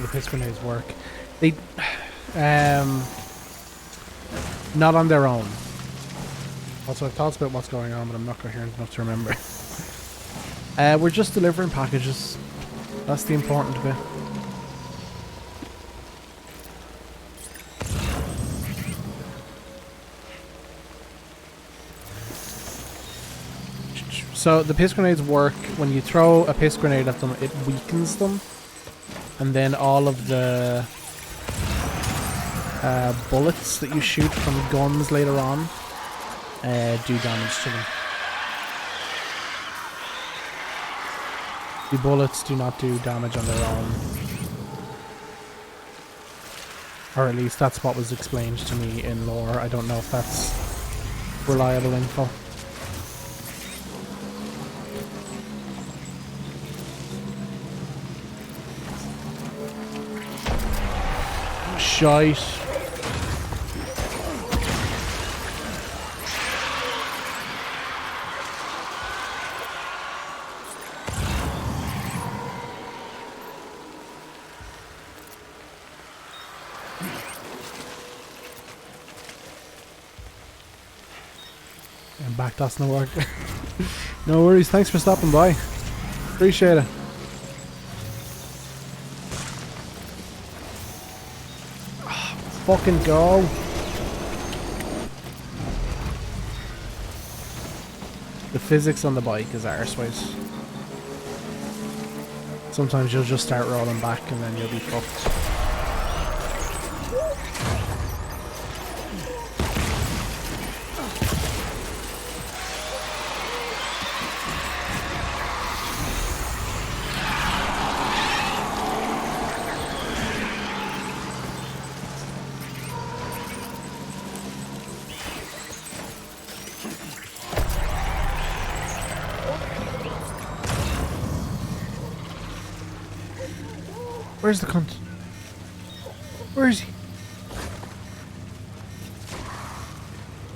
The piss grenades work. They, not on their own. Also, I've thoughts about what's going on, but I'm not coherent enough to remember. We're just delivering packages. That's the important bit. So the piss grenades work when you throw a piss grenade at them, it weakens them. And then all of the bullets that you shoot from guns later on do damage to them. The bullets do not do damage on their own. Or at least that's what was explained to me in lore. I don't know if that's reliable info. Shite. And back doesn't work. No worries, thanks for stopping by. Appreciate it. Fucking go. The physics on the bike is arseways. Sometimes you'll just start rolling back and then you'll be fucked. Where's the cunt? Where is he?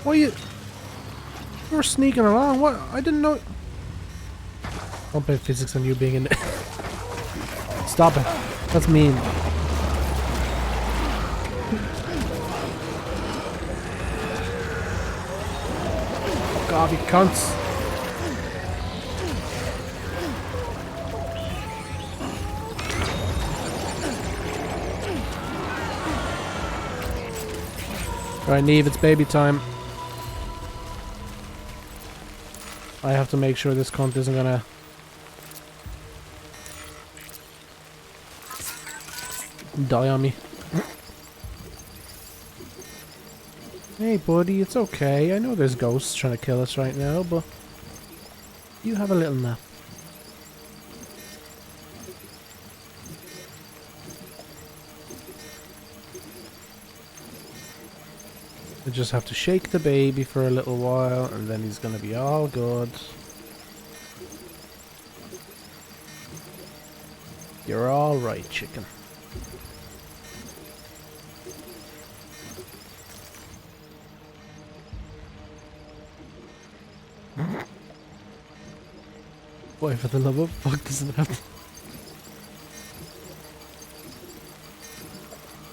Why you were sneaking along? What? I didn't know. Don't bet physics on you being in there. Stop it. That's mean. God, you cunts. Right, Neve, it's baby time. I have to make sure this cunt isn't gonna... die on me. Hey buddy, it's okay. I know there's ghosts trying to kill us right now, but you have a little nap. We just have to shake the baby for a little while and then he's gonna be all good. You're all right, chicken. Boy, for the love of fuck, doesn't it have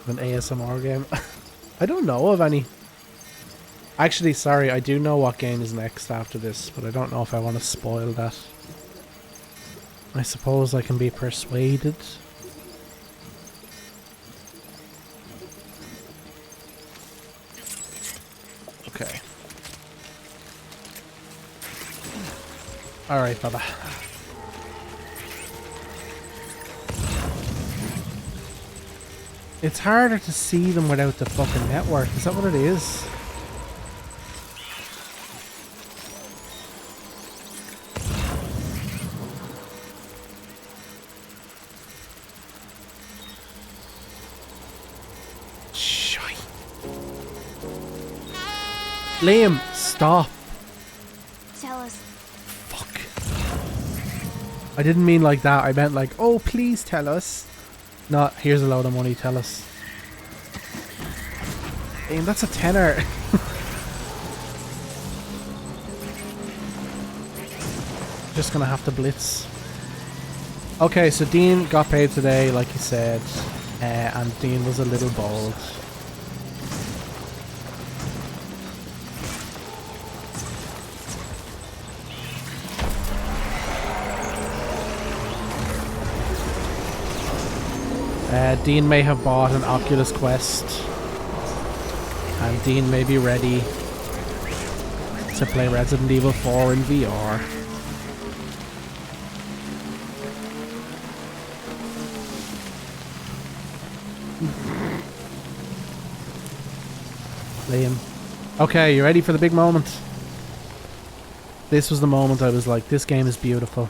an ASMR game? I don't know of any. Actually, sorry, I do know what game is next after this, but I don't know if I want to spoil that. I suppose I can be persuaded. Okay. Alright, Baba. It's harder to see them without the fucking network. Is that what it is? Shite. Liam, stop.
Tell us.
Fuck. I didn't mean like that. I meant like, oh, please tell us. Not, here's a load of money, tell us. Damn, that's a tenner. Just gonna have to blitz. Okay, so Dean got paid today, like he said. And Dean was a little bold. Dean may have bought an Oculus Quest, and Dean may be ready to play Resident Evil 4 in VR. Liam. Okay, you ready for the big moment? This was the moment I was like, this game is beautiful.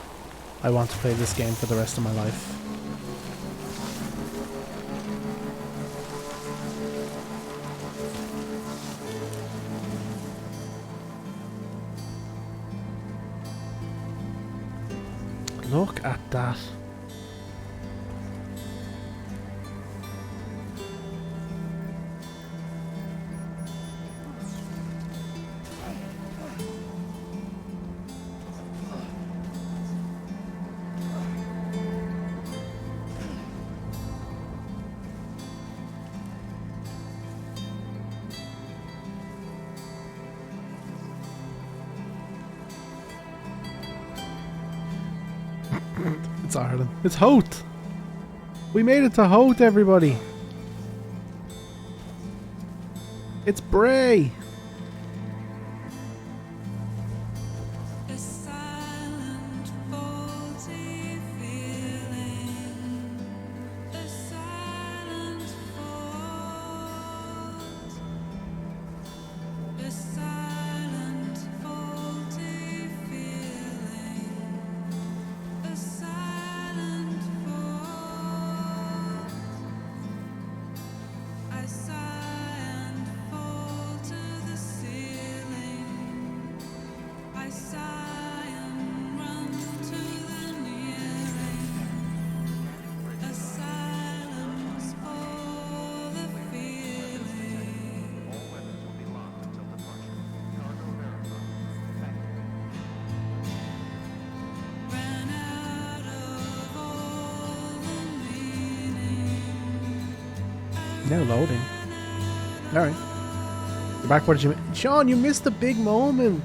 I want to play this game for the rest of my life. Look at that. It's Ireland. It's Hoth! We made it to Hoth, everybody! It's Bray! Now loading. Alright. You're back. What did you... Sean, you missed the big moment.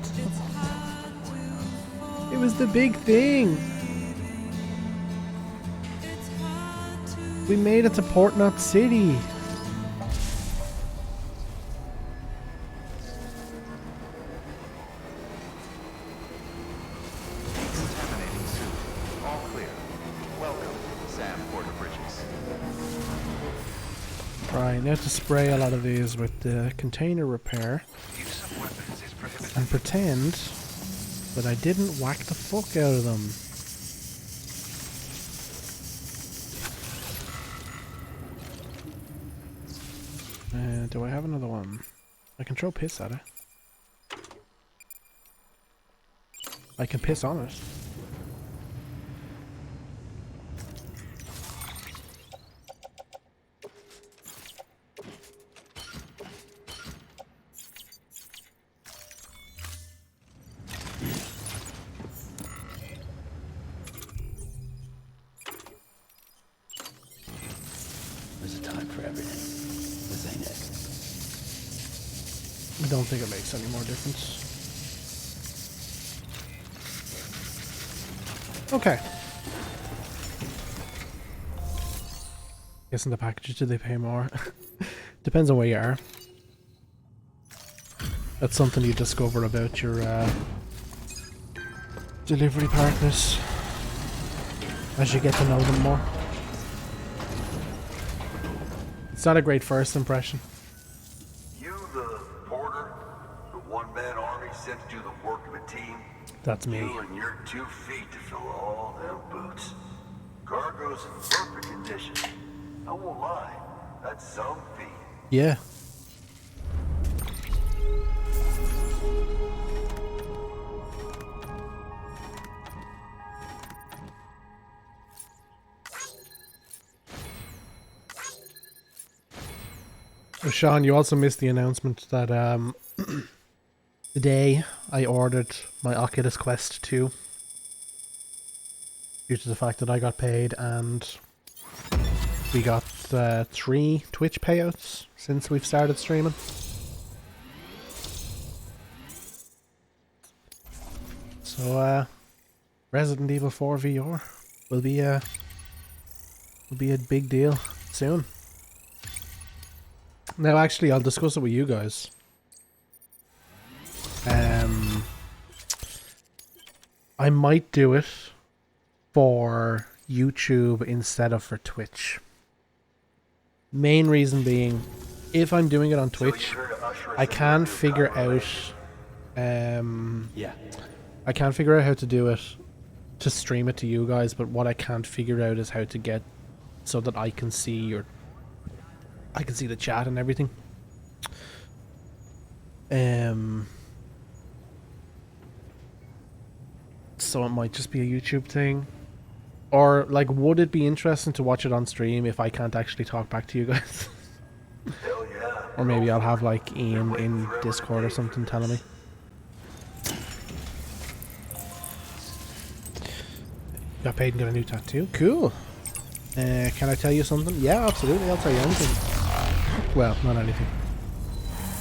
It was the big thing. We made it to Port Knot City.
Decontaminating suit. All clear. Welcome, Sam Porter Bridges.
Right, now to spray a lot of these with the container repair
Use of weapons is prohibited.
and pretend that I didn't whack the fuck out of them. Do I have another one? I can throw piss at it. I can piss on it.
There's a time for everything. This ain't it.
I don't think it makes any more difference. Okay. Guessing the packages, do they pay more? Depends on where you are. That's something you discover about your delivery partners as you get to know them more. It's not a great first impression.
You the porter? The one-man army sent to do the work of a team?
That's me.
You and your 2 feet to fill all them boots. Cargo's in perfect condition. I won't lie, that's some feat.
Yeah. Oh, Sean, you also missed the announcement that today I ordered my Oculus Quest 2 due to the fact that I got paid and we got 3 Twitch payouts since we've started streaming. So Resident Evil 4 VR will be a big deal soon. Now, actually, I'll discuss it with you guys. I might do it for YouTube instead of for Twitch. Main reason being, if I'm doing it on Twitch, I can figure out I can't figure out how to do it to stream it to you guys, but what I can't figure out is how to get so that I can see the chat and everything. So it might just be a YouTube thing. Or, like, would it be interesting to watch it on stream if I can't actually talk back to you guys?
Hell yeah.
Or maybe I'll have, like, Ian in Discord or something telling me. Got paid and got a new tattoo? Cool. Can I tell you something? Yeah, absolutely. I'll tell you anything. Well, not anything.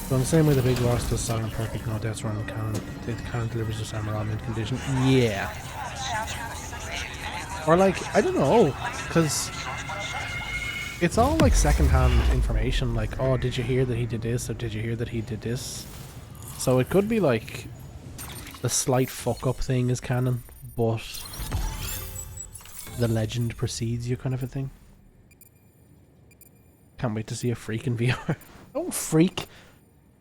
So in the same way the big boss does silent perfect, no deaths run cannon. The cannon delivers the samurai in condition. Yeah. Or like, I don't know, because it's all like second-hand information. Like, oh, did you hear that he did this? Or did you hear that he did this? So it could be like the slight fuck-up thing is canon, but the legend precedes you, kind of a thing. Can't wait to see a freak in VR. Oh, freak!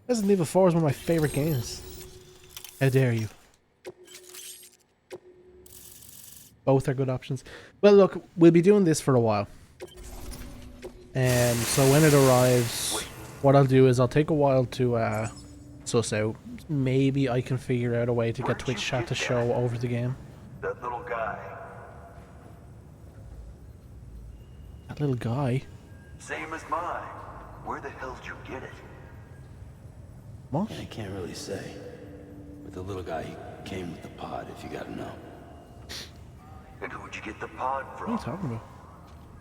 Resident Evil 4 is one of my favorite games. How dare you? Both are good options. Well, look, we'll be doing this for a while. So when it arrives, what I'll do is I'll take a while to suss out. Maybe I can figure out a way to get Twitch chat to show over the game.
That little guy.
That little guy?
Same as mine. Where the hell did you get it?
What?
I can't really say. But the little guy, he came with the pod, if you gotta know.
And who'd you get the pod from?
What are you talking about?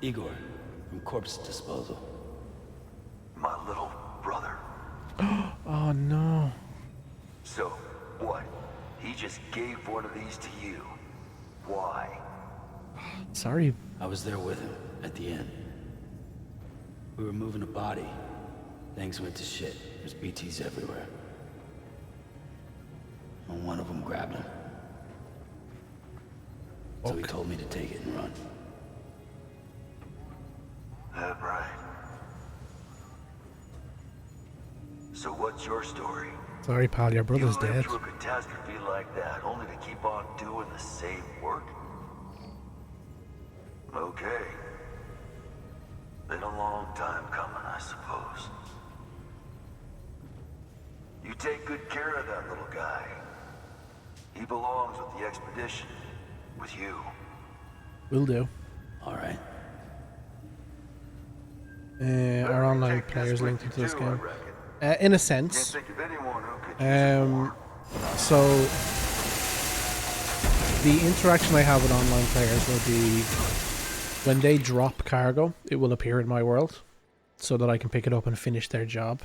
Igor, from Corpse Disposal.
My little brother.
Oh no.
So, what? He just gave one of these to you. Why?
Sorry.
I was there with him at the end. We were moving a body. Things went to shit. There's BTs everywhere. And one of them grabbed him. So he told me to take it and run.
That right. So what's your story?
Sorry, pal, your brother's
You lived
dead.
through a catastrophe like that, only to keep on doing the same work? Okay. Been a long time coming, I suppose. You take good care of that little guy. He belongs with the expedition. With you.
Will do.
All right.
Our online players linked into this game. In a
Can't
sense.
think of anyone who could use it more.
So the interaction I have with online players will be when they drop cargo, it will appear in my world so that I can pick it up and finish their job.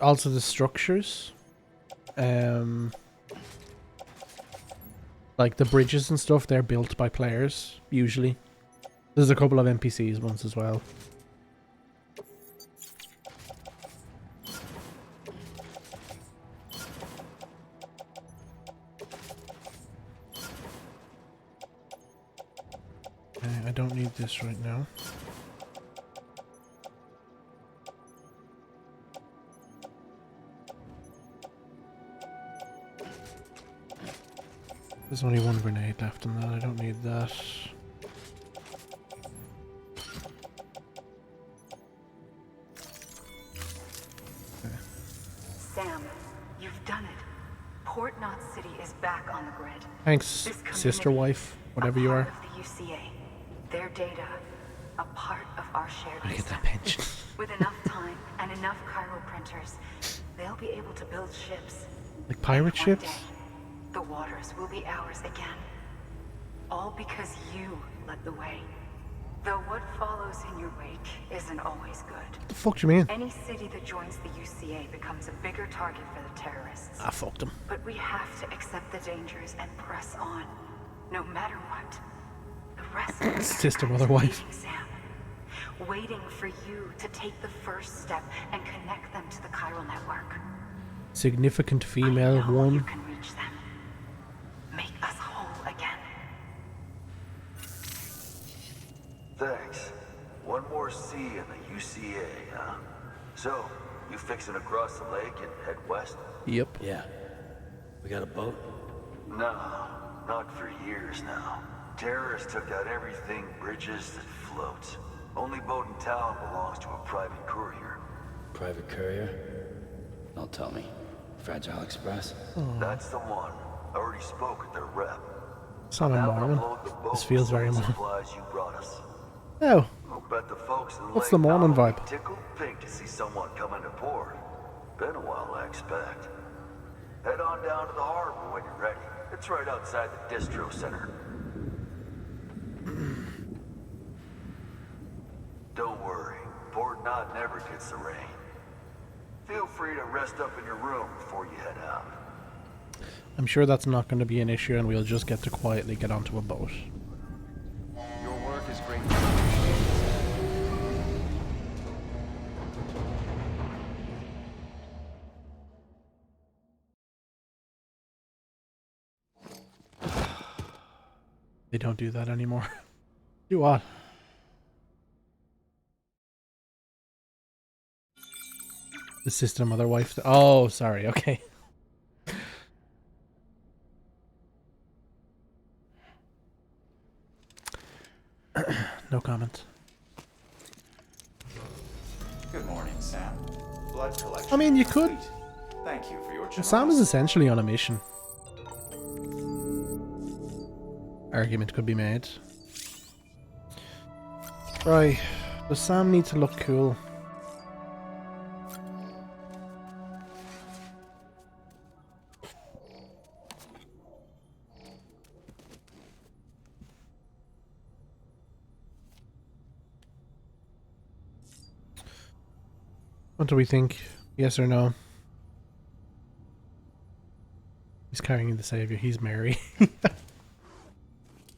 Also the structures. Like the bridges and stuff, they're built by players, usually. There's a couple of NPCs ones as well. I don't need this right now. There's only one grenade left in that, I don't need that.
Sam, you've done it. Port Knot City is back on the grid.
Thanks,
This
sister,
community,
wife, whatever you
a
are.
part of the UCA, their data, a part of our shared
I get
history.
that pension.
With enough time and enough chiral printers, they'll be able to build ships.
Like pirate
And one
ships?
day, the waters will be ours again. All because you led the way. Though what follows in your wake isn't always good.
What the fuck do you mean?
Any city that joins the UCA becomes a bigger target for the terrorists.
I fucked them.
But we have to accept the dangers and press on, no matter what. The rest of us
Sister,
are
mother, wife.
waiting, Sam. Waiting for you to take the first step and connect them to the chiral network.
Significant female,
I know you
one.
can reach them. Make us whole again.
Thanks. One more C in the UCA, huh? So, you fixing to cross the lake and head west?
Yep.
Yeah. We got a boat?
No, not for years now. Terrorists took out everything bridges that floats. Only boat in town belongs to a private courier.
Private courier? Don't tell me. Fragile Express?
That's the one. I already spoke with their rep.
It's not a
Now
Mormon.
unload the boat
This feels
with
very
some of the
Mormon.
supplies you brought us.
Oh,
I'll bet the folks in
What's
Lake
the Mormon
Powell will
vibe?
be tickled pink to see someone come into port. Been a while, I expect. Head on down to the harbor when you're ready. It's right outside the distro center. Don't worry, Port Knot never gets the rain. Feel free to rest up in your room before you head out.
I'm sure that's not going to be an issue and we'll just get to quietly get onto a boat.
Your work is great.
They don't do that anymore. Do what? The sister, mother, wife. Oh, sorry. Okay. No comment.
Good morning, Sam. Blood collection.
I mean, you could.
complete. Thank you for your generosity.
Sam is essentially on a mission. Argument could be made. Right. Does Sam need to look cool? What do we think? Yes or no? He's carrying the savior. He's Mary.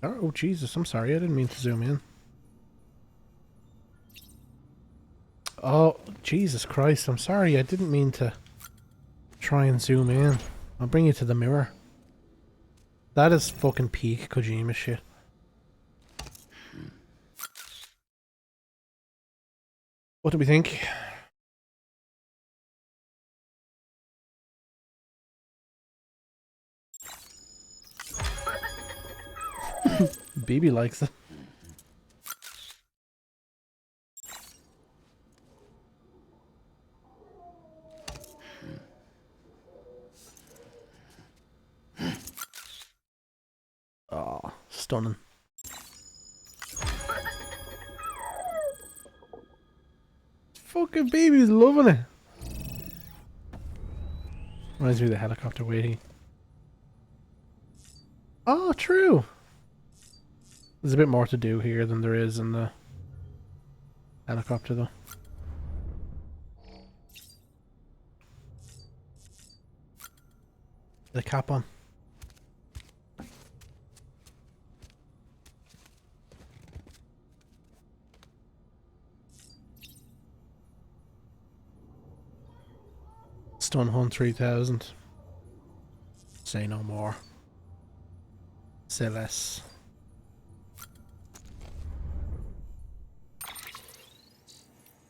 Oh, Jesus. I'm sorry. I didn't mean to zoom in. Oh, Jesus Christ. I'm sorry. I didn't mean to try and zoom in. I'll bring you to the mirror. That is fucking peak Kojima shit. What do we think? BB likes it. Oh, stunning. Fucking baby's loving it. Reminds me of the helicopter waiting. Oh, true. There's a bit more to do here than there is in the helicopter, though. The cap on. Stun Hunt 3000. Say no more. Say less.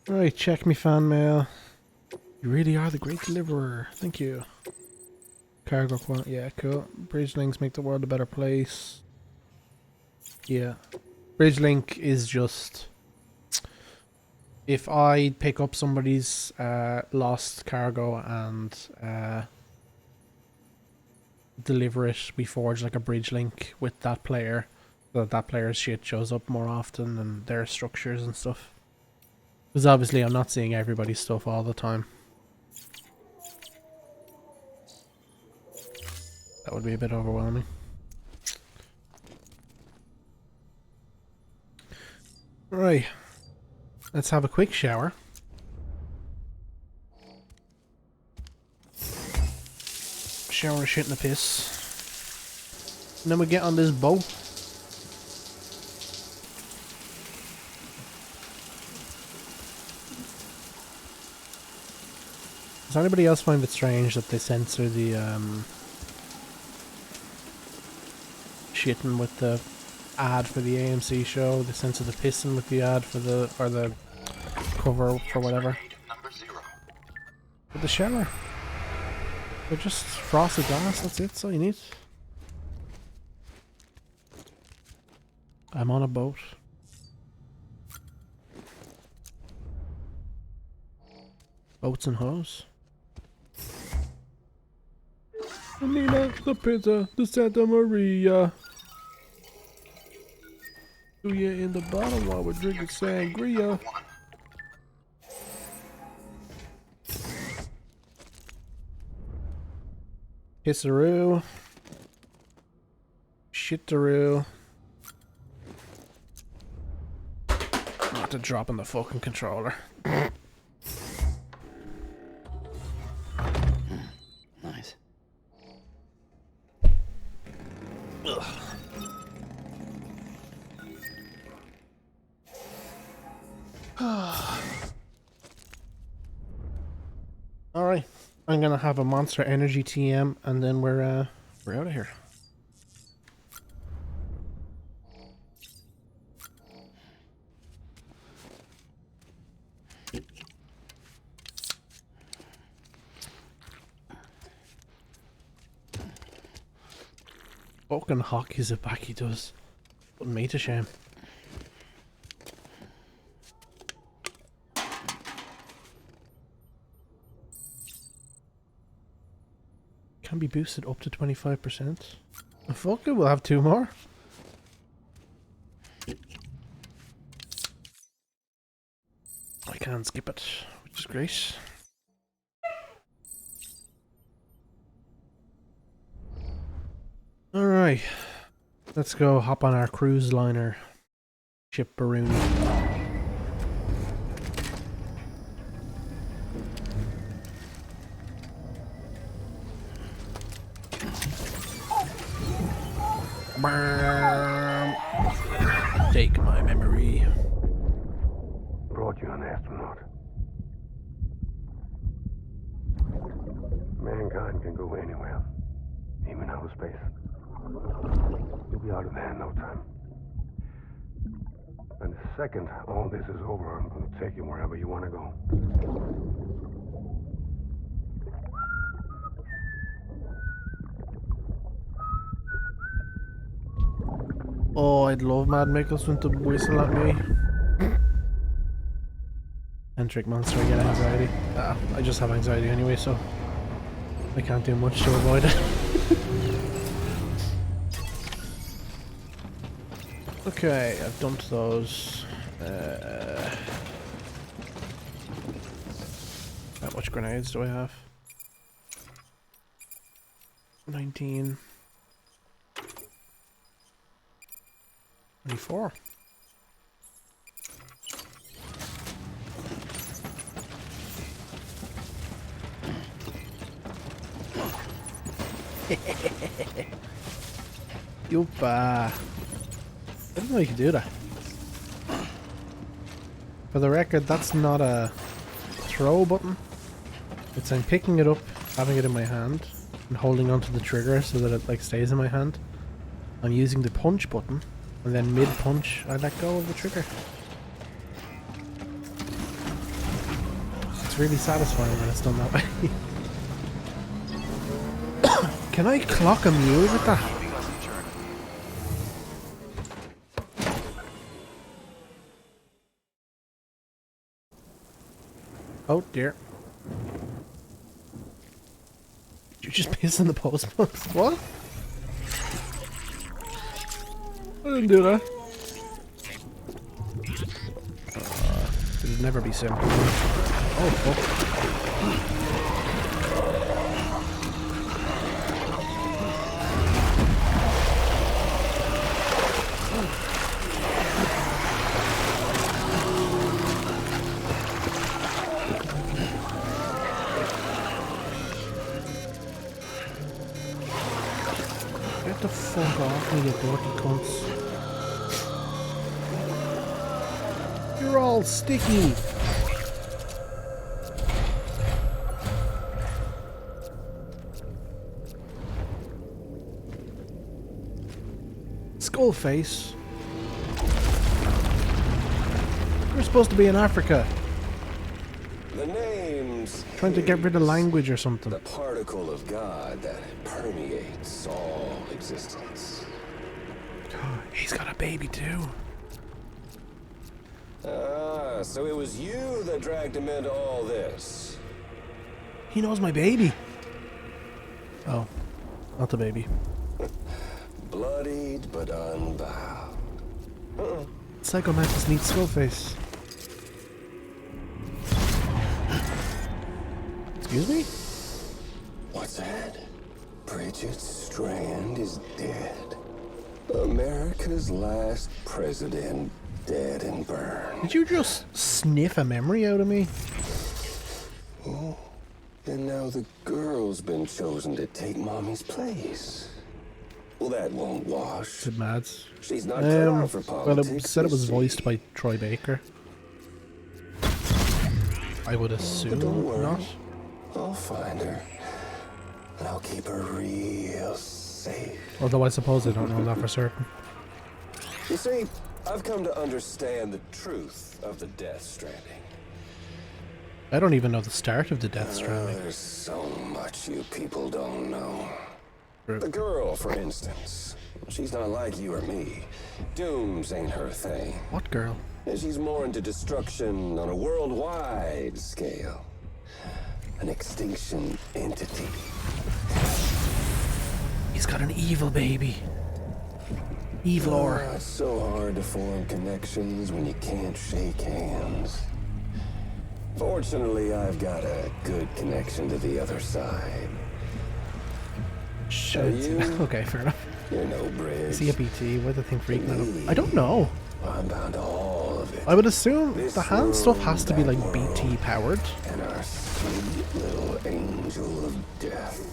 Right, check me fan mail. You really are the great deliverer. Thank you. Cargo quantity, yeah, cool. Bridge links make the world a better place. Yeah. Bridge link is just... if I pick up somebody's lost cargo and deliver it, we forge like a bridge link with that player, so that that player's shit shows up more often and their structures and stuff. Because obviously I'm not seeing everybody's stuff all the time. That would be a bit overwhelming. Right. Let's have a quick shower. Shower of shit and a piss. And then we get on this boat. Does anybody else find it strange that they censor the shitting with the ad for the AMC show? They censor the pissing with the ad for the, or the cover for whatever. With the shower. They're just frosted glass, that's it, that's all you need. I'm on a boat. Boats and hoes. Nina, the Pinta, the Santa Maria. Do you in the bottom while we're drinking sangria? Hisaroo. Shitaroo. Not to drop in the fucking controller.
Nice.
Alright. I'm gonna have a Monster Energy TM and then we're out of here. Fucking hockey's it back, he does. Putting me to shame. Can be boosted up to 25%. Oh, fuck it, we'll have 2 more. I can skip it, which is great. Alright. Let's go hop on our cruise liner. Ship Baruni. Take my memory.
Brought you an astronaut. Mankind can go anywhere, even outer space. You'll be out of there in no time. And the second all this is over, I'm going to take you wherever you want to go.
Oh, I'd love Mad Mickelson to whistle at me. Entric monster, I get anxiety. I just have anxiety anyway, so I can't do much to avoid it. Okay, I've dumped those. How much grenades do I have? 19. 24. Yupa. I didn't know you could do that. For the record, that's not a throw button. It's I'm picking it up, having it in my hand, and holding onto the trigger so that it like stays in my hand. I'm using the punch button, and then mid-punch, I let go of the trigger. It's really satisfying when it's done that way. Can I clock a mule with that? Oh dear. Did you just piss in the post box? What? I didn't do that. It'll never be simple. Oh fuck. Get the fuck off me, you dirty cunts. You're all sticky. Skull face. We're supposed to be in Africa.
The name's
Trying to get rid of language or something.
the particle of God that permeates all existence.
He's got a baby too.
Ah, so it was you that dragged him into all this.
He knows my baby. Oh, not the baby.
Bloodied but unbound.
Psycho Mantis meets Skullface. Excuse me?
What's that? Bridget Strand is dead. America's last president dead and burned.
Did you just sniff a memory out of me?
Oh, and now the girl's been chosen to take Mommy's place. Well, that won't wash.
Said Mads.
She's not cut out for
Well,
politics.
it said it was
is she?
voiced by Troy Baker. I would assume
Don't worry.
not.
I'll find her. And I'll keep her real safe.
Although I suppose I don't know that for certain.
You see, I've come to understand the truth of the Death Stranding.
I don't even know the start of the Death Stranding.
There's so much you people don't know.
True.
The girl, for instance. She's not like you or me. Dooms ain't her thing.
What girl?
And she's more into destruction on a worldwide scale. An extinction entity.
He's got an evil baby. Evil.
It's so hard to form connections when you can't shake hands. Fortunately, I've got a good connection to the other side.
Shit.
You?
Okay, fair enough.
You're no bridge.
Is he a BT? Why the thing freaking out? I don't know.
I'm bound to all of it.
I would assume
This
the hand stuff has to be like
world,
BT powered.
And our sweet little angel of death.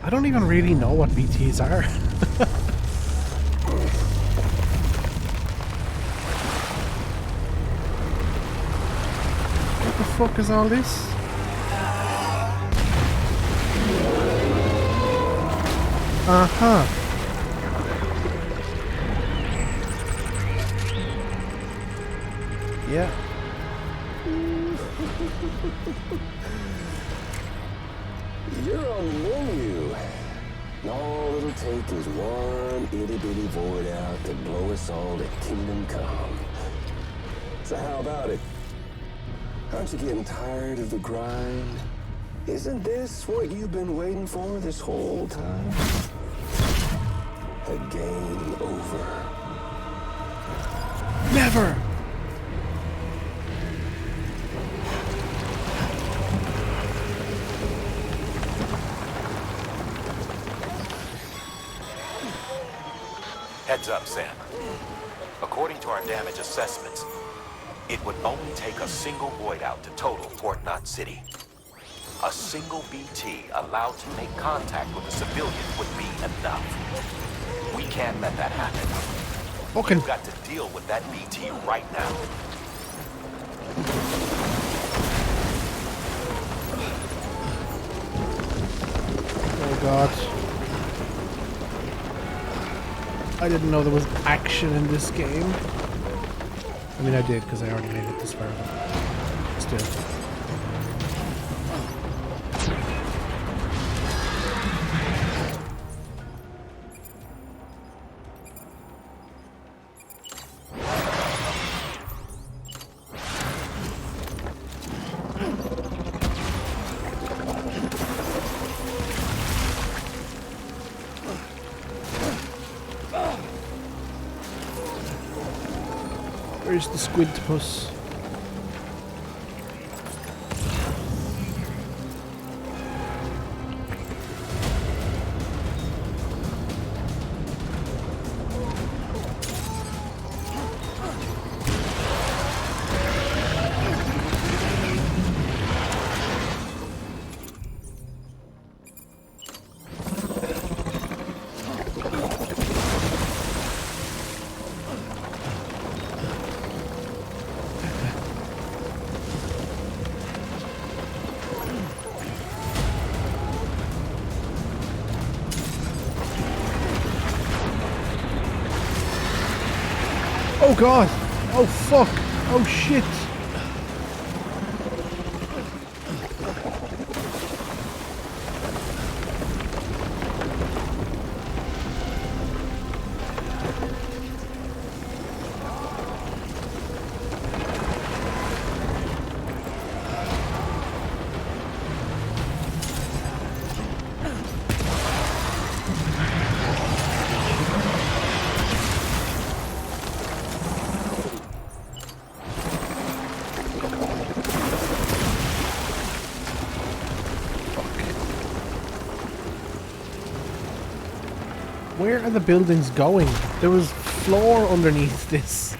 I don't even really know what BTs are. What the fuck is all this? Uh-huh. Yeah.
You're on the menu. All it'll take is one itty-bitty void out to blow us all to kingdom come. So how about it? Aren't you getting tired of the grind? Isn't this what you've been waiting for this whole time? A game over.
Never!
Heads up, Sam. According to our damage assessments, it would only take a single void out to total Port Knot City. A single BT allowed to make contact with a civilian would be enough. We can't let that happen.
Okay.
We've got to deal with that BT right now.
Oh god. I didn't know there was action in this game. I mean, I did because I already made it this far, but still. Where's the squid puss? Oh god! Oh fuck! Oh shit! Where are the buildings going? There was floor underneath this.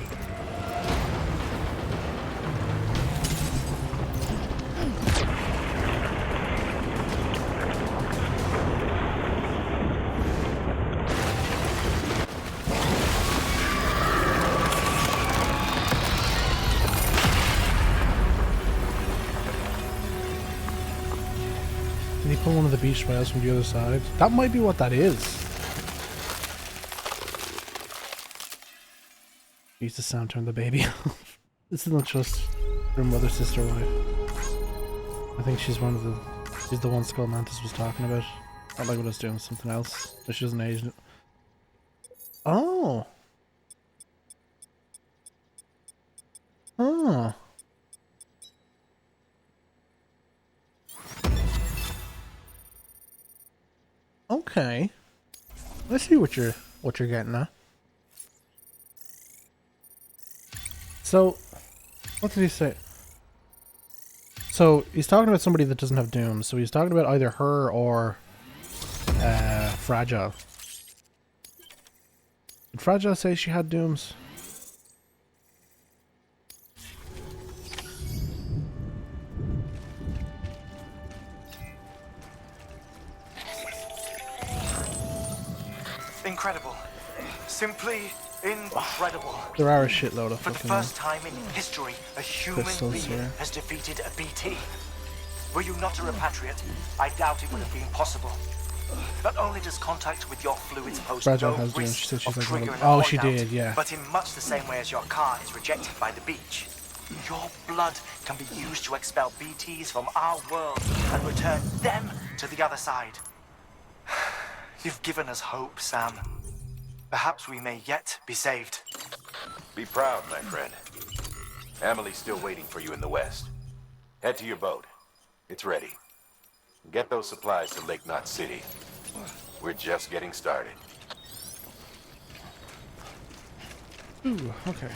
Did he pull one of the beach rails from the other side? That might be what that is. Use the sound, turn the baby off. This is not just her mother, sister, wife. I think she's one of the... She's the one Skull Mantis was talking about. Not like what I was doing, something else. But she doesn't age. Oh! Oh! Okay. Let's see what you're getting at. So, what did he say? So, he's talking about somebody that doesn't have Doom. So he's talking about either her or Fragile. Did Fragile say she had Dooms?
Incredible. Simply incredible.
There are a shitload of
For the
fucking
first time in history, a human
crystals
being
here.
has defeated a BT. Were you not a repatriate, I doubt it would have been possible. Not only does contact with your fluids pose
Fragile
no
has done. She
risk
said she's
of
like,
triggering
oh,
a
she
holdout,
did, yeah.
but in much the same way as your car is rejected by the beach, your blood can be used to expel BTs from our world and return them to the other side. You've given us hope, Sam. Perhaps we may yet be saved.
Be proud, my friend. Amelie's still waiting for you in the west. Head to your boat. It's ready. Get those supplies to Lake Knot City. We're just getting started.
Ooh, okay.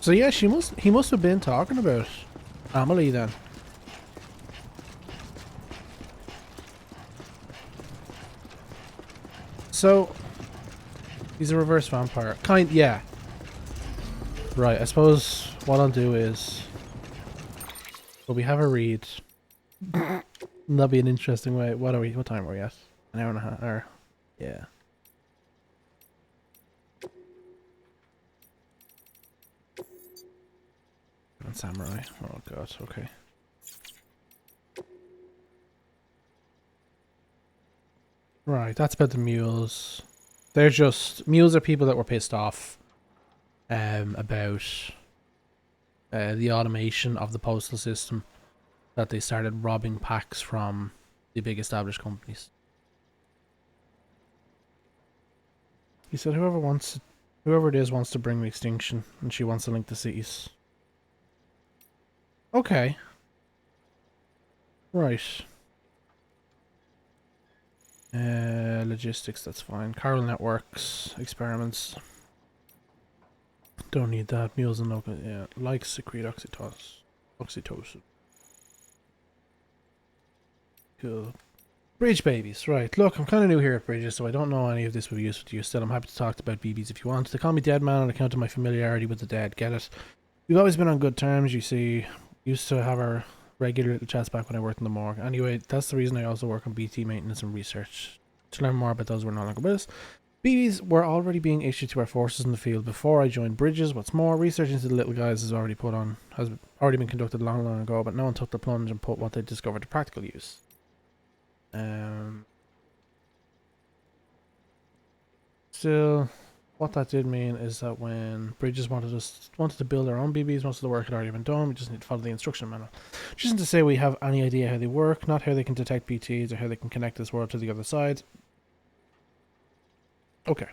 So yeah, he must have been talking about Amelie then. So he's a reverse vampire. Yeah. Right, I suppose what I'll do is, well, we have a read. That'll be an interesting way. What time are we at? An hour and a half, or yeah. And samurai. Oh god, okay. Right, that's about the mules. They're just mules are people that were pissed off about the automation of the postal system, that they started robbing packs from the big established companies. He said whoever it is wants to bring the extinction, and she wants to link the cities. Okay. Right. Logistics, that's fine. Chiral networks, experiments. Don't need that. Mules and local, yeah. Like secrete oxytocin. Cool. Bridge babies, right. Look, I'm kind of new here at Bridges, so I don't know any of this would be useful to you. Still, I'm happy to talk about BBs if you want. They call me Dead Man on account of my familiarity with the dead. Get it? We've always been on good terms, you see. Used to have our regular little chats back when I worked in the morgue. Anyway, that's the reason I also work on BT maintenance and research. To learn more about those who are no longer with us. BBs were already being issued to our forces in the field before I joined Bridges. What's more, research into the little guys has already been conducted long ago, but no one took the plunge and put what they discovered to practical use. Still, what that did mean is that when Bridges wanted to build our own BBs, most of the work had already been done. We just need to follow the instruction manual. Which isn't to say we have any idea how they work, not how they can detect BTs or how they can connect this world to the other side. Okay.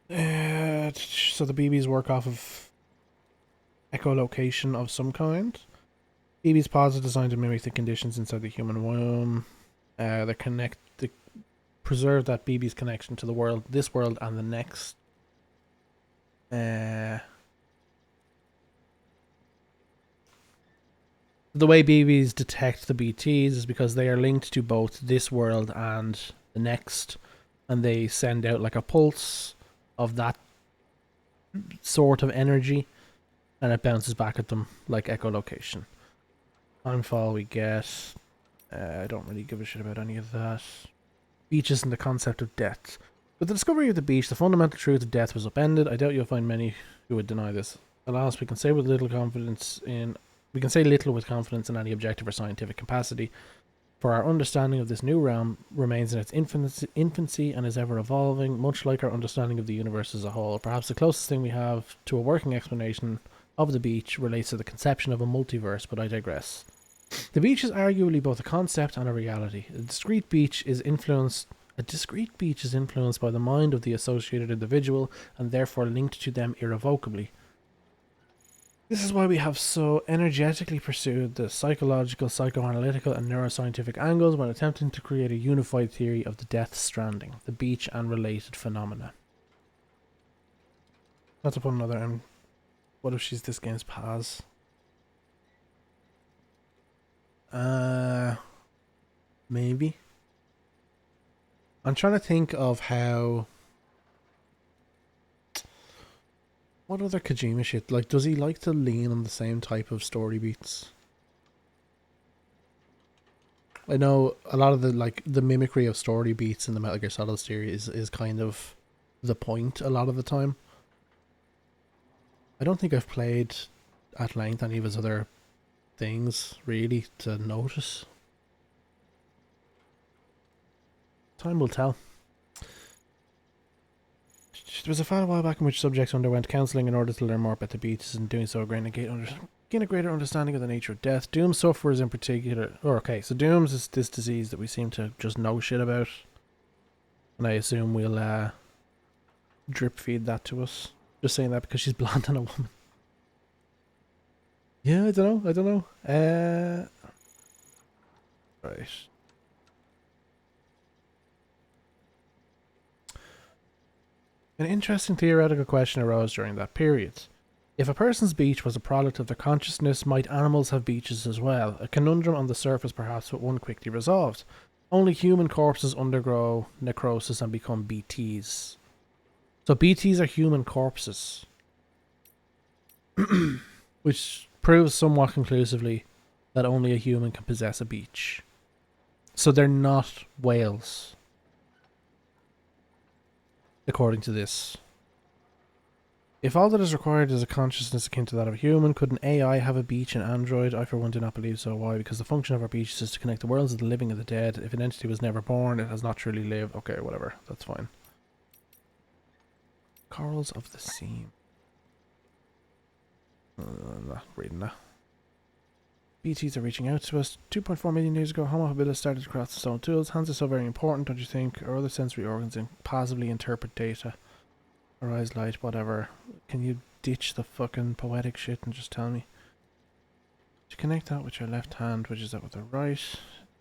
So the BBs work off of echolocation of some kind. BBs pods are designed to mimic the conditions inside the human womb. They preserve that BB's connection to the world, this world, and the next. The way BBs detect the BTs is because they are linked to both this world and the next, and they send out like a pulse of that sort of energy, and it bounces back at them like echolocation. Timefall we get. I don't really give a shit about any of that. Beaches and the concept of death. With the discovery of the beach, the fundamental truth of death was upended. I doubt you'll find many who would deny this. Alas, we can say little with confidence in any objective or scientific capacity, for our understanding of this new realm remains in its infancy and is ever evolving, much like our understanding of the universe as a whole. Perhaps the closest thing we have to a working explanation of the beach relates to the conception of a multiverse, but I digress. The beach is arguably both a concept and a reality. A discrete beach is influenced by the mind of the associated individual and therefore linked to them irrevocably. This is why we have so energetically pursued the psychological, psychoanalytical, and neuroscientific angles when attempting to create a unified theory of the death stranding, the beach, and related phenomena. Not to put another what if she's this game's Paz? Maybe. I'm trying to think of how. What other Kojima shit? Like, does he like to lean on the same type of story beats? I know a lot of the mimicry of story beats in the Metal Gear Solid series is kind of the point a lot of the time. I don't think I've played at length any of his other things really to notice. Time will tell. There was a file a while back in which subjects underwent counselling in order to learn more about the beaches, and doing so gain a greater understanding of the nature of death. Doom sufferers in particular... so Doom's is this disease that we seem to just know shit about. And I assume we'll drip feed that to us. Just saying that because she's blonde and a woman. Yeah, I don't know. Right. An interesting theoretical question arose during that period. If a person's beach was a product of their consciousness, might animals have beaches as well? A conundrum on the surface perhaps, but one quickly resolved. Only human corpses undergo necrosis and become BTs. So BTs are human corpses. Which proves somewhat conclusively that only a human can possess a beach. So they're not whales. According to this. If all that is required is a consciousness akin to that of a human, could an AI have a beach in Android? I for one do not believe so. Why? Because the function of our beach is to connect the worlds of the living and the dead. If an entity was never born, it has not truly lived. Okay, whatever. That's fine. Corals of the Seam. I'm not reading that. BTs are reaching out to us. 2.4 million years ago, Homo habilis started to craft stone tools. Hands are so very important, don't you think? Or other sensory organs possibly interpret data. Or eyes, light, whatever. Can you ditch the fucking poetic shit and just tell me? To connect that with your left hand, which is that with the right.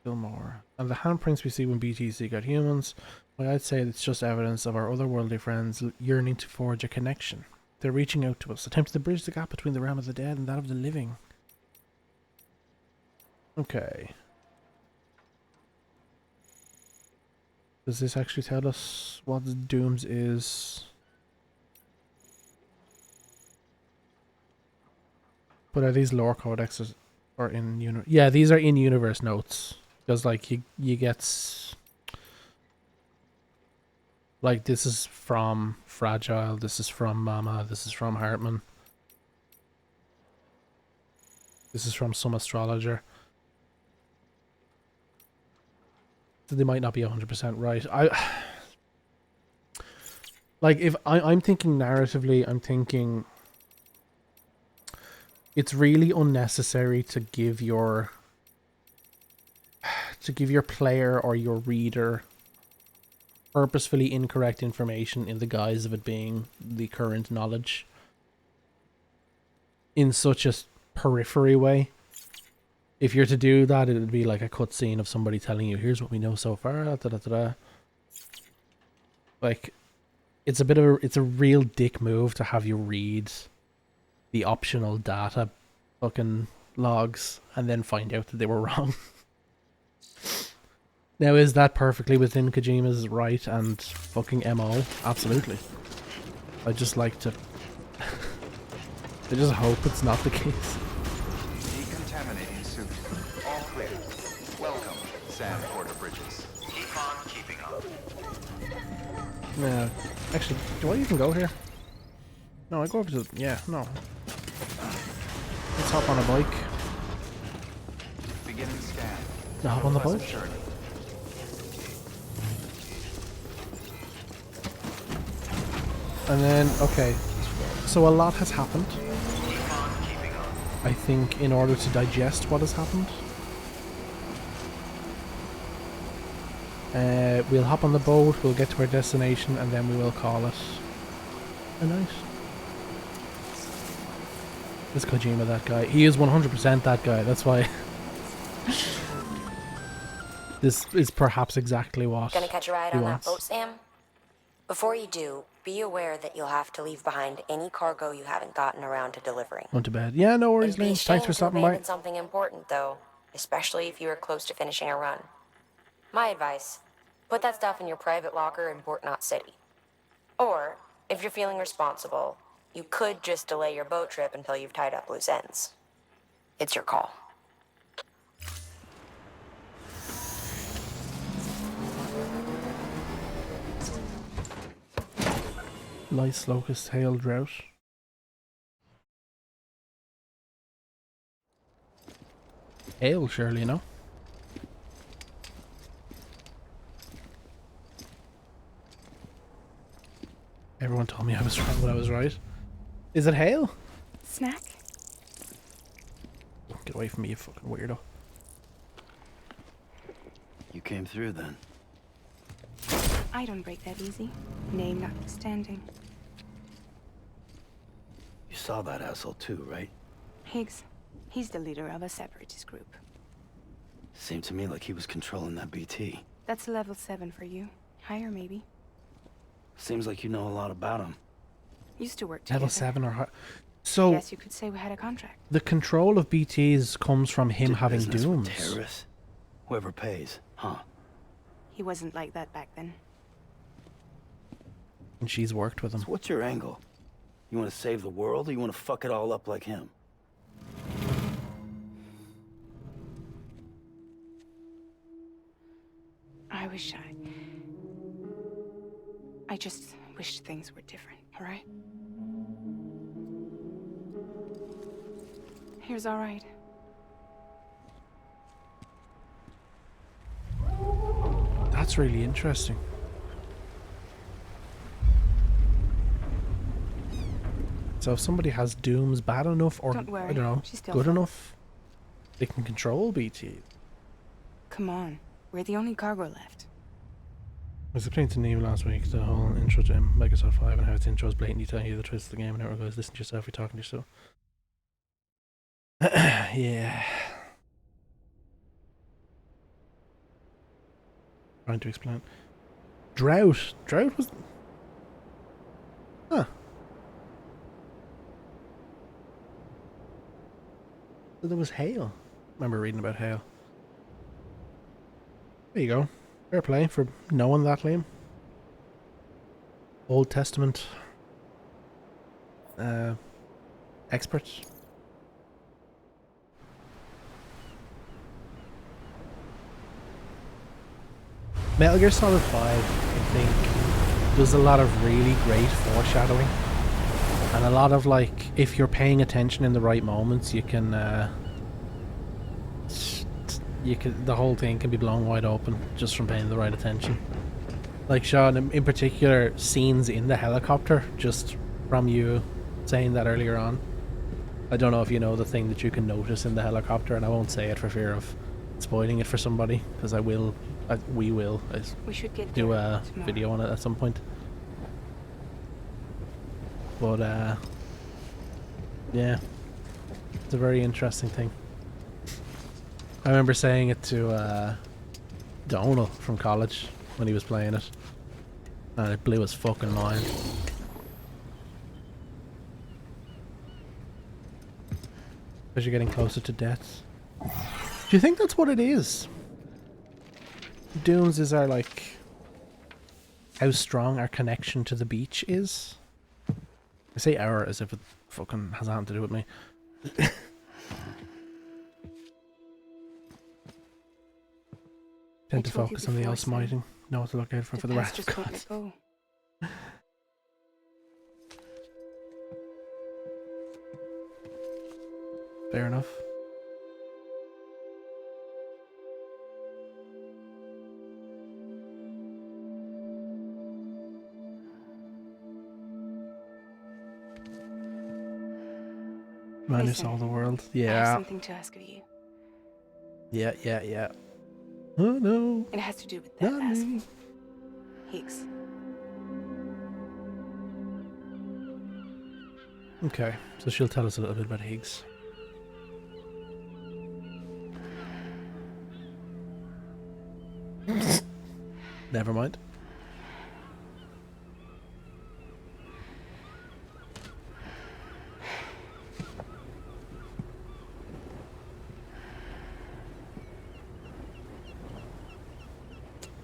Still more. And the handprints we see when BTs seek out humans, well, I'd say it's just evidence of our otherworldly friends yearning to forge a connection. They're reaching out to us, attempting to bridge the gap between the realm of the dead and that of the living. Okay. Does this actually tell us what the Dooms is? But are these lore codexes or in universe? Yeah, these are in universe notes. Because like you get like this is from Fragile, this is from Mama, this is from Hartman. This is from some astrologer. So they might not be 100% right. Like if I'm thinking narratively, I'm thinking it's really unnecessary to give your player or your reader purposefully incorrect information in the guise of it being the current knowledge in such a periphery way. If you're to do that, it would be like a cutscene of somebody telling you, here's what we know so far, da, da, da, da. Like, it's a real dick move to have you read the optional data fucking logs and then find out that they were wrong. Now, is that perfectly within Kojima's right and fucking MO? Absolutely. I just like to... I just hope it's not the case.
Decontaminating suit. All clear. Welcome, Sam Porter Bridges. Keep on keeping up.
Yeah. Actually, do I even go here? No, I go over to... Yeah, no. Let's hop on a bike.
Beginning scan.
No, hop on the boat? And then, okay. So a lot has happened. I think in order to digest what has happened. We'll hop on the boat, we'll get to our destination, and then we will call it a night. Is Kojima that guy? He is 100% that guy, that's why. This is perhaps exactly what
Gonna catch a ride
he
on
wants.
that boat, Sam? Before you do, be aware that you'll have to leave behind any cargo you haven't gotten around to delivering.
Went to bed. Yeah, no worries, Lynn. Thanks for stopping by.
Something important, though, especially if you are close to finishing a run. My advice: put that stuff in your private locker in Port Knot City. Or, if you're feeling responsible, you could just delay your boat trip until you've tied up loose ends. It's your call.
Lice, locust, hail, drought. Hail, surely, no? Everyone told me I was wrong, but I was right. Is it hail?
Snack?
Get away from me, you fucking weirdo.
You came through then.
I don't break that easy. Name notwithstanding.
You saw that asshole too, right?
Higgs. He's the leader of a separatist group.
Seemed to me like he was controlling that BT.
That's level 7 for you. Higher, maybe.
Seems like you know a lot about him.
Used to work together.
Level 7 or higher. So,
yes, you could say we had a contract.
The control of BTs comes from him having dooms.
Terrorists? Whoever pays, huh?
He wasn't like that back then.
And she's worked with him.
So what's your angle? You want to save the world, or you want to fuck it all up like him?
I just wish things were different, alright? Here's alright.
That's really interesting. So if somebody has dooms bad enough or,
Don't worry,
I don't know,
she's still
good
fine.
enough, they can control BT.
Come on, we're the only cargo left.
I was explaining to Neil last week the whole intro to Microsoft 5 and how its intro is blatantly telling you the twist of the game and how it goes, listen to yourself, you're talking to yourself. Yeah. Trying to explain. Drought. Drought was... Huh. So there was hail. Remember reading about hail. There you go. Fair play for knowing that, Liam. Old Testament experts. Metal Gear Solid 5, I think, does a lot of really great foreshadowing. And a lot of, like, if you're paying attention in the right moments, you can, the whole thing can be blown wide open just from paying the right attention. Like, Sean, in particular, scenes in the helicopter, just from you saying that earlier on. I don't know if you know the thing that you can notice in the helicopter, and I won't say it for fear of spoiling it for somebody, because we will
We should get
do
there
a
tomorrow.
video on it at some point. But yeah, it's a very interesting thing. I remember saying it to Donald from college when he was playing it, and it blew his fucking mind. Because you're getting closer to death. Do you think that's what it is? Dunes is our, like, how strong our connection to the beach is. I say our as if it fucking has nothing to do with me. Tend to
told you
focus on the
before,
all-smiting. Know what to look out for the wrath of
past just
God.
won't let go.
Fair enough. Man who
Listen,
saw the world.
I have
Yeah.
something to ask of you.
Yeah. Oh no.
It has to do with that
Not
asshole.
me.
Higgs.
Okay, so she'll tell us a little bit about Higgs. Never mind.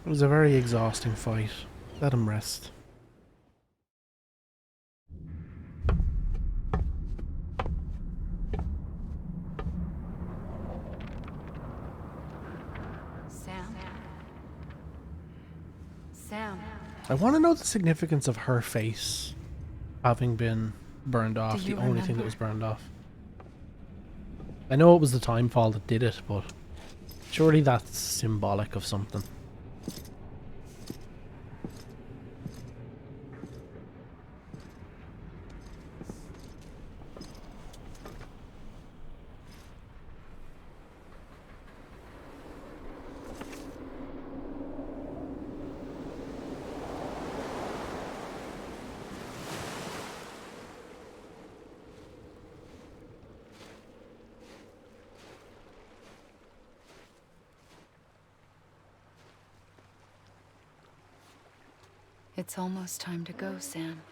It was a very exhausting fight. Let him rest.
Sam.
I want to know the significance of her face having been burned off,
Do
the
you
only thing that
remember?
was burned off. I know it was the timefall that did it, but surely that's symbolic of something.
It's almost time to go, Sam.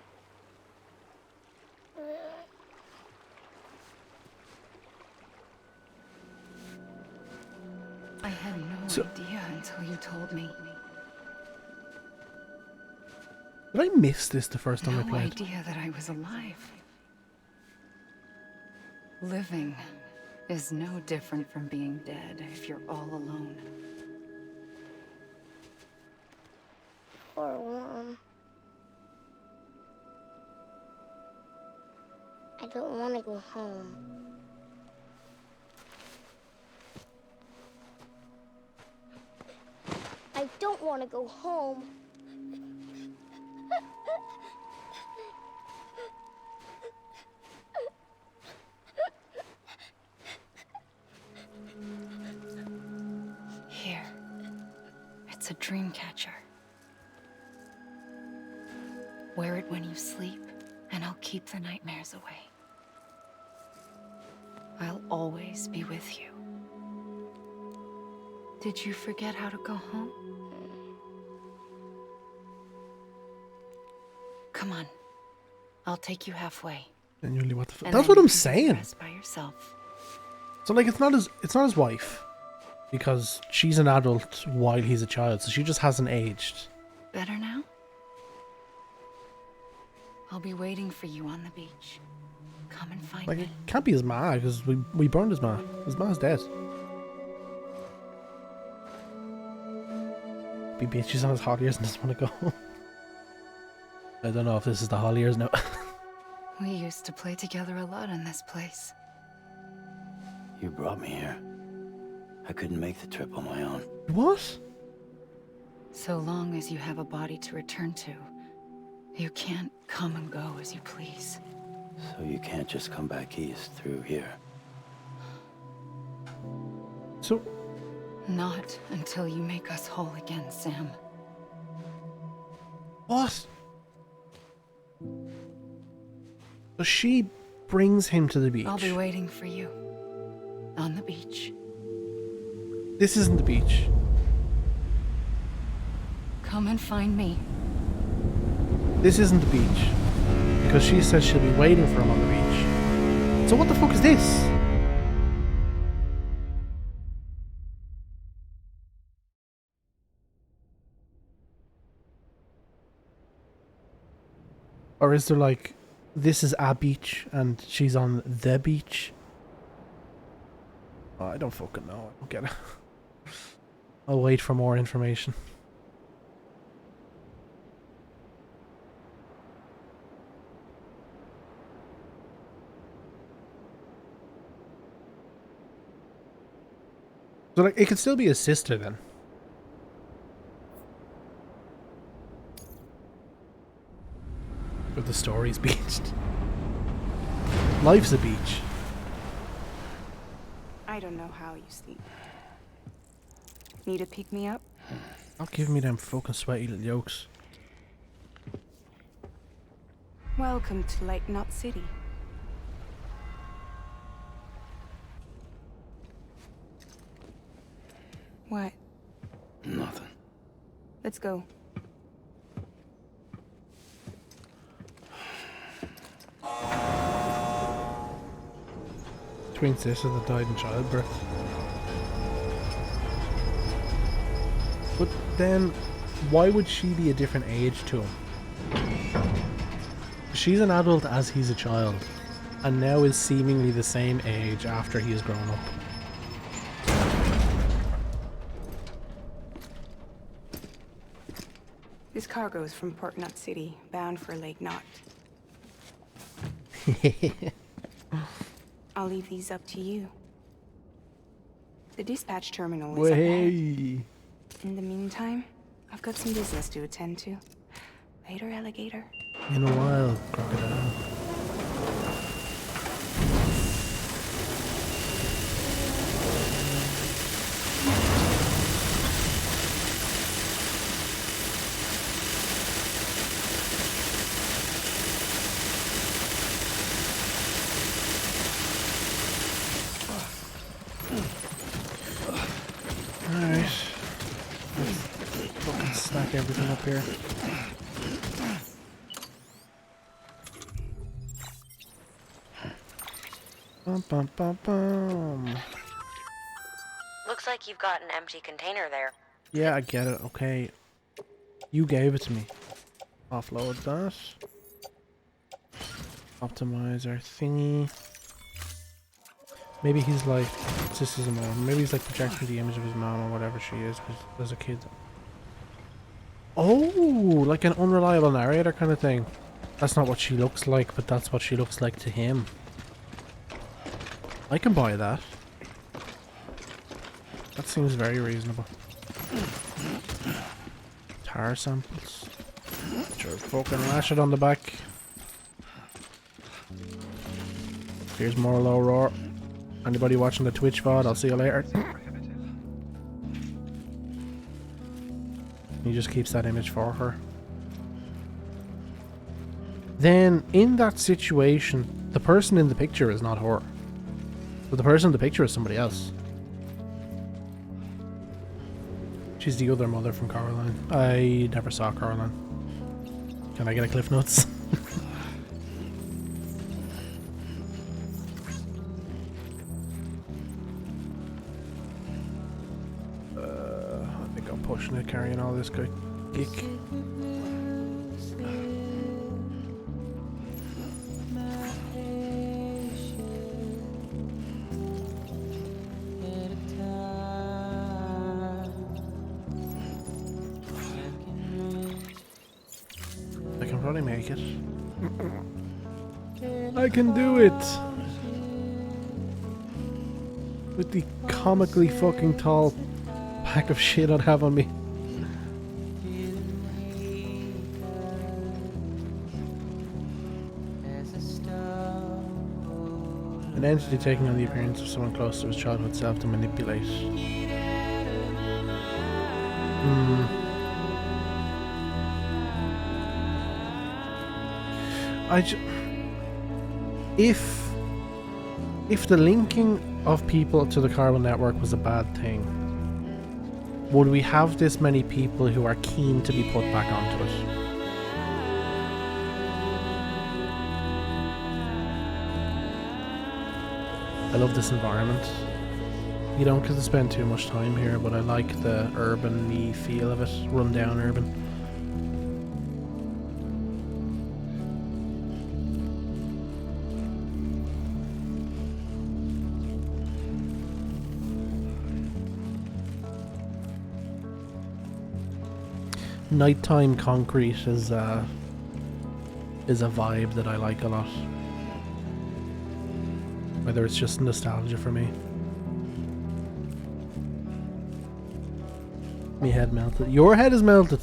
I had no idea until you told me.
Did I miss this the first time I
No
played?
idea that I was alive. Living is no different from being dead if you're all alone.
Poor Mom. I don't want to go home. I don't want to go home.
Here. It's a dream catcher. Wear it when you sleep, and I'll keep the nightmares away. I'll always be with you. Did you forget how to go home? Come on. I'll take you halfway.
Genuinely, what the fuck?
And
That's
then
what I'm
you can
saying.
rest by yourself.
So like, it's not his wife, because she's an adult while he's a child, so she just hasn't aged.
Better now? I'll be waiting for you on the beach. Come and find
Like,
me.
it can't be his ma, because we burned his ma. His ma's dead. Be bitch, she's on his hot ears and doesn't want to go. I don't know if this is the hot ears now.
We used to play together a lot in this place.
You brought me here. I couldn't make the trip on my own.
What?
So long as you have a body to return to, you can't come and go as you please.
So you can't just come back east through here.
So...
Not until you make us whole again, Sam.
What? So she brings him to the beach.
I'll be waiting for you. On the beach.
This isn't the beach.
Come and find me.
This isn't the beach. Because she says she'll be waiting for him on the beach. So what the fuck is this? Or is there like, this is a beach and she's on the beach? Oh, I don't fucking know. I don't get it. I'll wait for more information. So like, it could still be his sister then. But the story's beached. Life's a beach.
I don't know how you sleep. Need to pick me up?
Not giving me them fucking sweaty little yolks.
Welcome to Lake Knot City. What?
Nothing.
Let's go.
Twin sister that died in childbirth. But then, why would she be a different age to him? She's an adult as he's a child, and now is seemingly the same age after he has grown up.
This cargo is from Port Knot City, bound for Lake Knot. I'll leave these up to you. The dispatch terminal is
Well,
up ahead.
hey.
In the meantime, I've got some business to attend to. Later, alligator.
In a while, crocodile. Alright. Fucking stack everything up here. Bum, bum, bum, bum.
Looks like you've got an empty container there.
Yeah, I get it. Okay. You gave it to me. Offload that. Optimize our thingy. Maybe he's like, this is a mom. Maybe he's like projecting the image of his mom or whatever she is as a kid. Oh, like an unreliable narrator kind of thing. That's not what she looks like, but that's what she looks like to him. I can buy that. That seems very reasonable. Tar samples. Sure, fucking lash it on the back. Here's more low roar. Anybody watching the Twitch VOD, I'll see you later. He just keeps that image for her. Then, in that situation, the person in the picture is not her. But the person in the picture is somebody else. She's the other mother from Coraline. I never saw Coraline. Can I get a Cliff Notes? I think I'm pushing it, carrying all this geek. I can probably make it. I can do it! With the comically fucking tall pack of shit I'd have on me. An entity taking on the appearance of someone close to his childhood self to manipulate. If the linking of people to the carbon network was a bad thing, would we have this many people who are keen to be put back onto it? I love this environment. You don't get to spend too much time here, but I like the urban-y feel of it, run-down urban. Nighttime concrete is a vibe that I like a lot. Whether it's just nostalgia for me. My head melted. Your head is melted!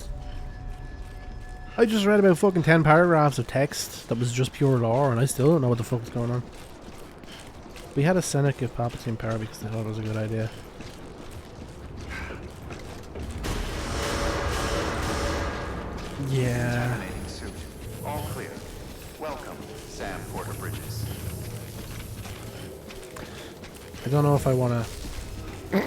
I just read about fucking 10 paragraphs of text that was just pure lore and I still don't know what the fuck is going on. We had a Senate give Palpatine power because they thought it was a good idea. Yeah.
Contaminating suit. All clear. Welcome, Sam Porter Bridges.
I don't know if I wanna... I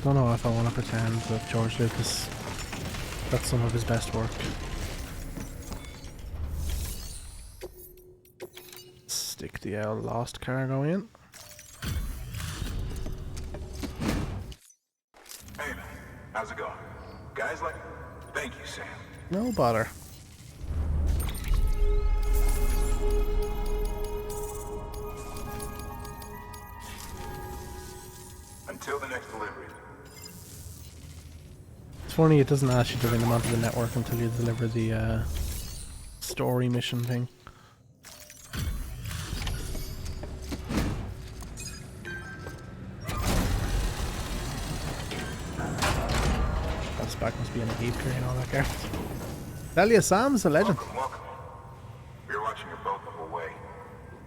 don't know if I wanna pretend that George Lucas... That's some of his best work. Stick the Lost cargo in.
Hey man, how's it going? Guys like... Thank you, Sam.
No bother.
Until the next delivery.
It's funny, it doesn't ask you to bring them onto the network until you deliver the story mission thing. That spec must be in a heap carrying all that garbage. Tell you, Sam's a legend.
Welcome. We were watching your boat the whole way.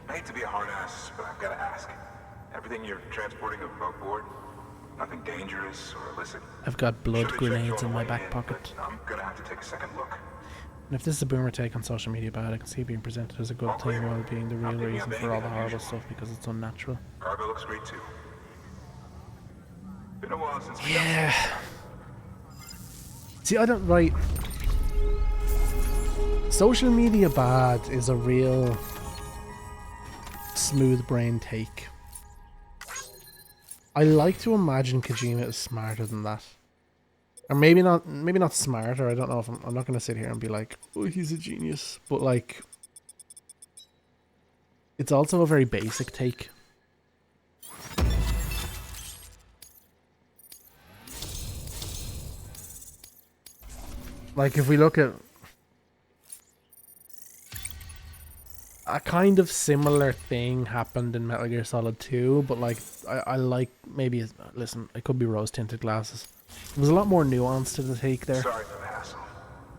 I hate to be a hard ass, but I've got to ask. Everything you're transporting above board? Nothing dangerous or illicit?
I've got blood grenades in my back pocket.
I'm gonna have to take a second look.
And if this is a boomer take on social media bad, I can see it being presented as a good thing while being the real reason for all the horrible stuff because it's unnatural.
Cargo looks great too. Been a while since we
Yeah. See, I don't write. Social media bad is a real smooth brain take. I like to imagine Kojima is smarter than that. Or maybe not smarter. I don't know if I'm not going to sit here and be like, oh, he's a genius. But like, it's also a very basic take. Like, if we look at a kind of similar thing happened in Metal Gear Solid 2, but like, I like, maybe, listen, it could be rose-tinted glasses. There's a lot more nuance to the take there.
Sorry for the hassle.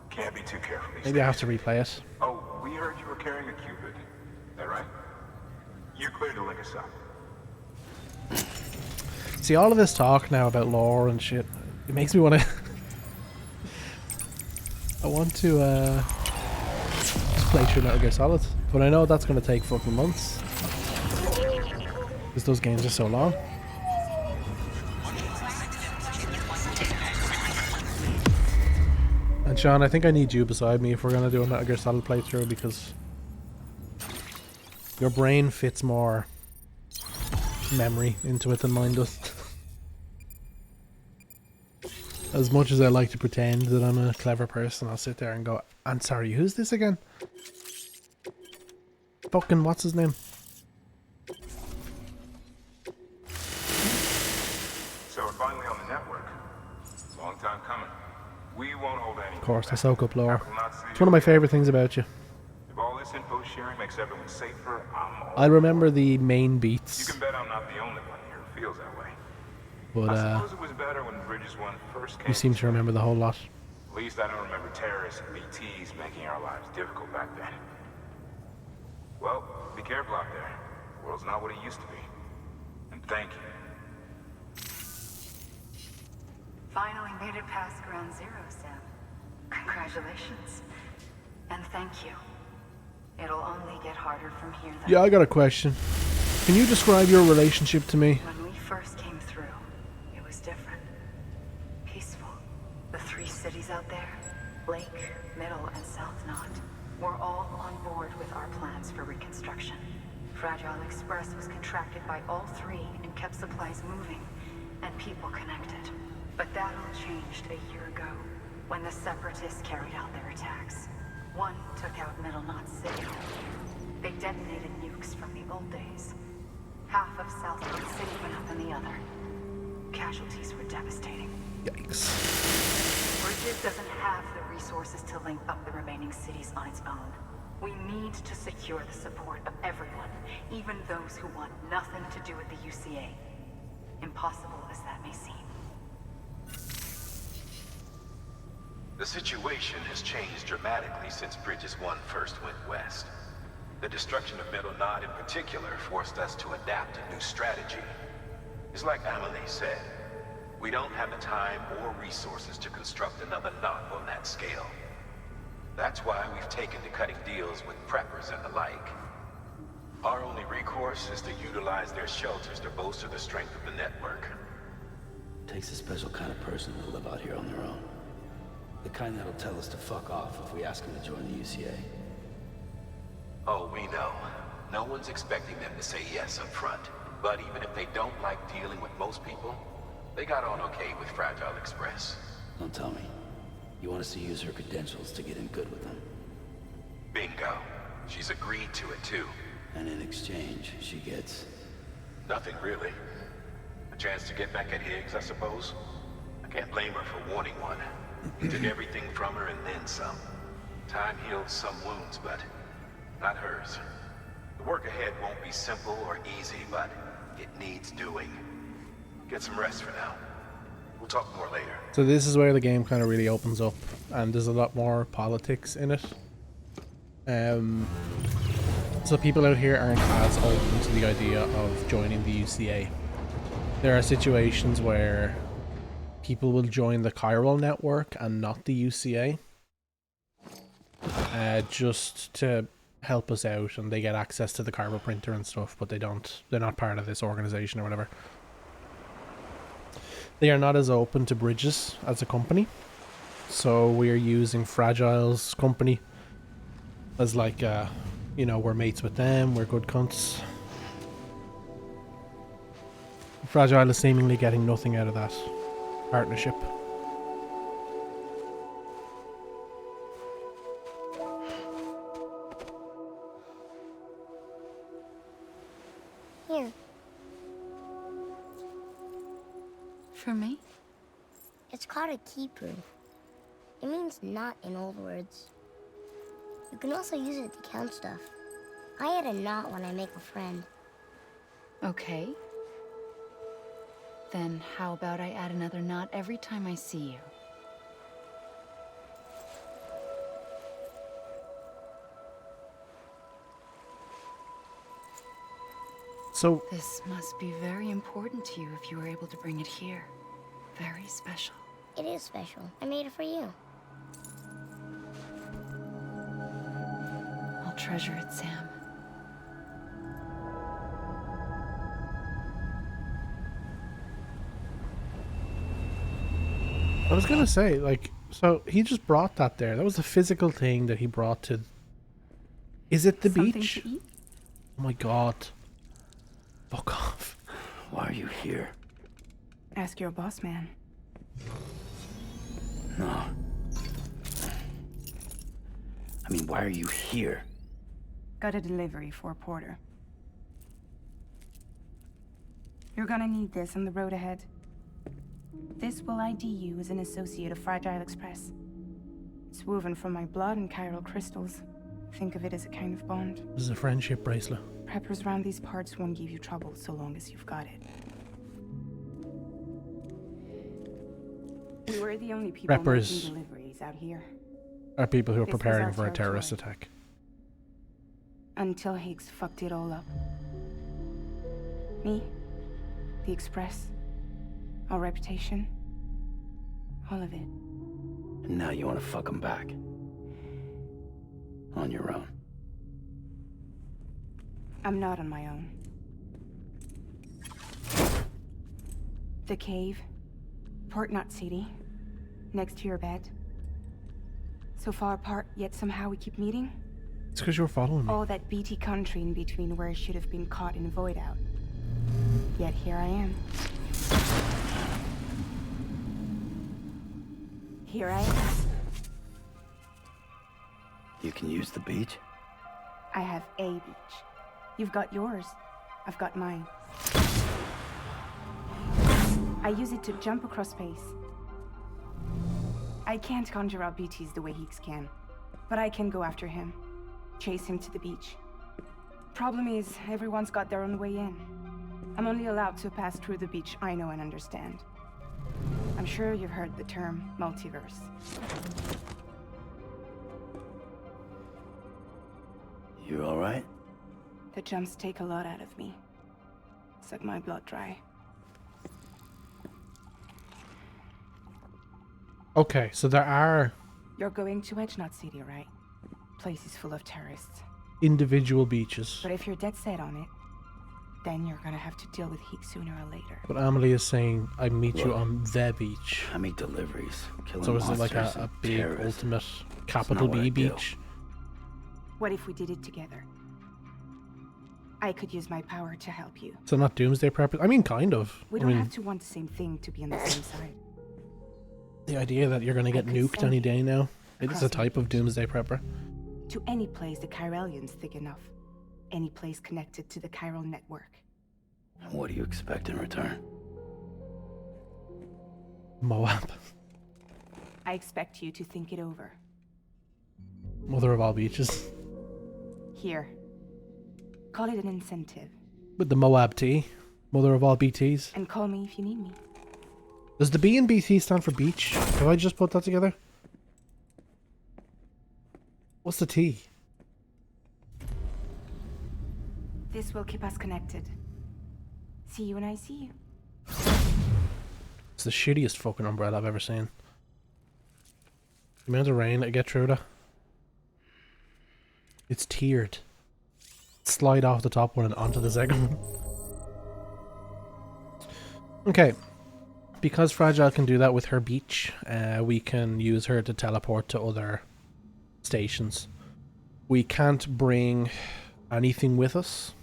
Can't be too careful.
Maybe I have to replay it.
Oh, we heard you were carrying a Cupid. Is that right? You're clear to link us up.
See, all of this talk now about lore and shit, it makes me want to... I want to just play through Metal Gear Solid, but I know that's going to take fucking months because those games are so long. And Sean, I think I need you beside me if we're going to do a Metal Gear Solid playthrough because your brain fits more memory into it than mine does. As much as I like to pretend that I'm a clever person, I'll sit there and go, I'm sorry, who's this again? Fucking what's his name?
So we're finally on the network. Long time coming. We won't hold any.
Of course, I soak up lore. It's one of my favourite things about you.
If all this info sharing makes everyone safer, I'm all.
I remember the main beats.
You can bet I'm not the only one here who feels that way.
But
I suppose it was better when Bridges 1 first came.
you seem to remember the whole lot.
At least I don't remember terrorists and BTs making our lives difficult back then. Well, be careful out there. The world's not what it used to be. And thank you.
Finally made it past ground zero, Sam. Congratulations. And thank you. It'll only get harder from here, though.
Yeah, I got a question. Can you describe your relationship to me?
When we first came through, it was different. Peaceful. The 3 cities out there, Lake, Middle, and South Knot, were all on board with our plans for reconstruction. Fragile Express was contracted by all 3 and kept supplies moving and people connected. But that all changed a year ago, when the Separatists carried out their attacks. One took out Middle Knot City. They detonated nukes from the old days. Half of South Knot City went up in the other. Casualties were devastating.
Yikes.
Bridges doesn't have the resources to link up the remaining cities on its own. We need to secure the support of everyone, even those who want nothing to do with the UCA. Impossible as that may seem.
The situation has changed dramatically since Bridges 1 first went west. The destruction of Middle Knot in particular forced us to adapt a new strategy. It's like Amelie said, we don't have the time or resources to construct another knot on that scale. That's why we've taken to cutting deals with preppers and the like. Our only recourse is to utilize their shelters to bolster the strength of the network.
Takes a special kind of person to live out here on their own. The kind that'll tell us to fuck off if we ask them to join the UCA.
Oh, we know. No one's expecting them to say yes up front. But even if they don't like dealing with most people, they got on okay with Fragile Express.
Don't tell me. You want us to use her credentials to get in good with them?
Bingo. She's agreed to it too.
And in exchange, she gets...
Nothing really. A chance to get back at Higgs, I suppose. I can't blame her for wanting one. He took everything from her and then some. Time heals some wounds, but not hers. The work ahead won't be simple or easy, but it needs doing. Get some rest for now. We'll talk more later.
So this is where the game kind of really opens up, and there's a lot more politics in it. So people out here aren't as open to the idea of joining the UCA. There are situations where people will join the chiral network and not the UCA, just to help us out, and they get access to the chiral printer and stuff, but they're not part of this organization or whatever. They are not as open to bridges as a company, so we're using Fragile's company as like, you know, we're mates with them, we're good cunts. Fragile is seemingly getting nothing out of that partnership.
Here.
For me?
It's called a keeper. It means knot in old words. You can also use it to count stuff. I add a knot when I make a friend.
Okay. Then how about I add another knot every time I see you?
So
this must be very important to you if you were able to bring it here. Very special.
It is special. I made it for you.
I'll treasure it, Sam.
I was gonna say, like, so he just brought that there. That was a physical thing that he brought to... Is it the beach? Oh my god. Fuck off.
Why are you here?
Ask your boss man.
No. I mean, why are you here?
Got a delivery for a porter. You're gonna need this on the road ahead. This will ID you as an associate of Fragile Express. It's woven from my blood and chiral crystals. Think of it as a kind of bond.
This is a friendship bracelet.
Preppers around these parts won't give you trouble so long as you've got it. We were the only people
Preppers
making deliveries out here.
are people who are
This was
preparing
our
for a terrorist
territory.
attack.
Until Higgs fucked it all up. Me, the Express, our reputation, all of it.
And now you want to fuck them back. On your own.
I'm not on my own. The cave, Port Knot City, next to your bed. So far apart, yet somehow we keep meeting.
It's because you're following me.
All that BT country in between where I should have been caught in Void Out. Yet here I am. Here I am.
You can use the beach?
I have a beach. You've got yours. I've got mine. I use it to jump across space. I can't conjure out BTs the way Higgs can, but I can go after him. Chase him to the beach. Problem is, everyone's got their own way in. I'm only allowed to pass through the beach I know and understand. I'm sure you've heard the term multiverse.
You alright?
The jumps take a lot out of me. Suck my blood dry.
Okay, so there are
You're going to Edge Knot City, right? Place is full of terrorists.
individual beaches.
But if you're dead set on it, then you're gonna have to deal with Higgs sooner or later.
But Amelie is saying, I meet you
Look,
on the beach.
I make deliveries. Killing
So is it like
monsters
a
and
big,
terrorists.
ultimate,
It's
capital
not what
B
I do.
beach?
What if we did it together? I could use my power to help you.
So not doomsday preppers? I mean, kind of.
We
I
don't
mean,
have to want the same thing to be on the same side.
the idea that you're going to get
could
nuked
send
any
you
day now. It is
across
a
the
type of doomsday prepper.
To any place the Chiralian's thick enough. Any place connected to the chiral network.
What do you expect in return?
Moab.
I expect you to think it over.
Mother of all beaches.
Here. Call it an incentive.
With the Moab T. Mother of all BTs.
And call me if you need me.
Does the B in BT stand for beach? Have I just put that together? What's the T?
This will keep us connected. See you when I see you.
It's the shittiest fucking umbrella I've ever seen. The amount of rain I get through that. It's tiered. Slide off the top one and onto the second one. Okay. Because Fragile can do that with her beach, we can use her to teleport to other stations. We can't bring anything with us,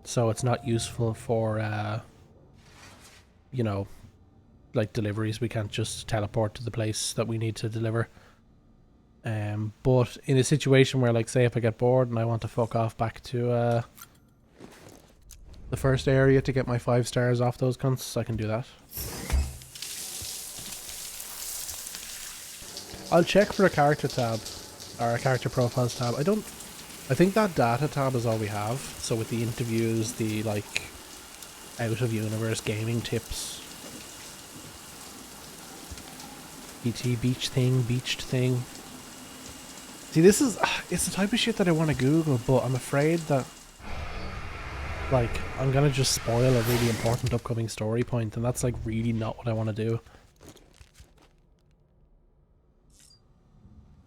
so it's not useful for, you know, like deliveries. We can't just teleport to the place that we need to deliver. But in a situation where, like, say if I get bored and I want to fuck off back to the first area to get my 5 stars off those cunts, I can do that. I'll check for a character tab, or a character profiles tab. I think that data tab is all we have. So with the interviews, the like out of universe gaming tips, beached thing. See, this is, it's the type of shit that I want to Google, but I'm afraid that, like, I'm gonna just spoil a really important upcoming story point, and that's like really not what I want to do.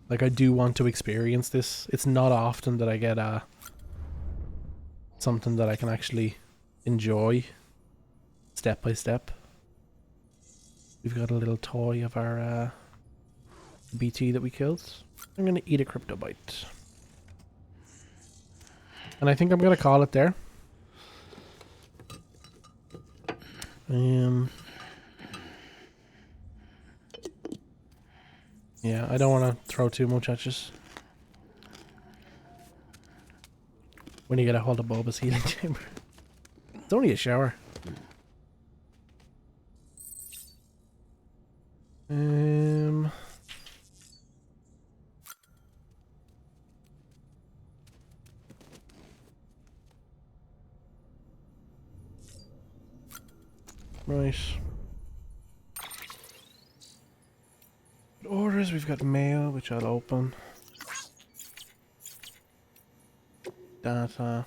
Like, I do want to experience this. It's not often that I get something that I can actually enjoy step by step. We've got a little toy of our BT that we killed. I'm gonna eat a crypto bite. And I think I'm gonna call it there. Yeah, I don't want to throw too much at you. When you get a hold of Boba's healing chamber. It's only a shower. Right. Orders, we've got mail, which I'll open. Data.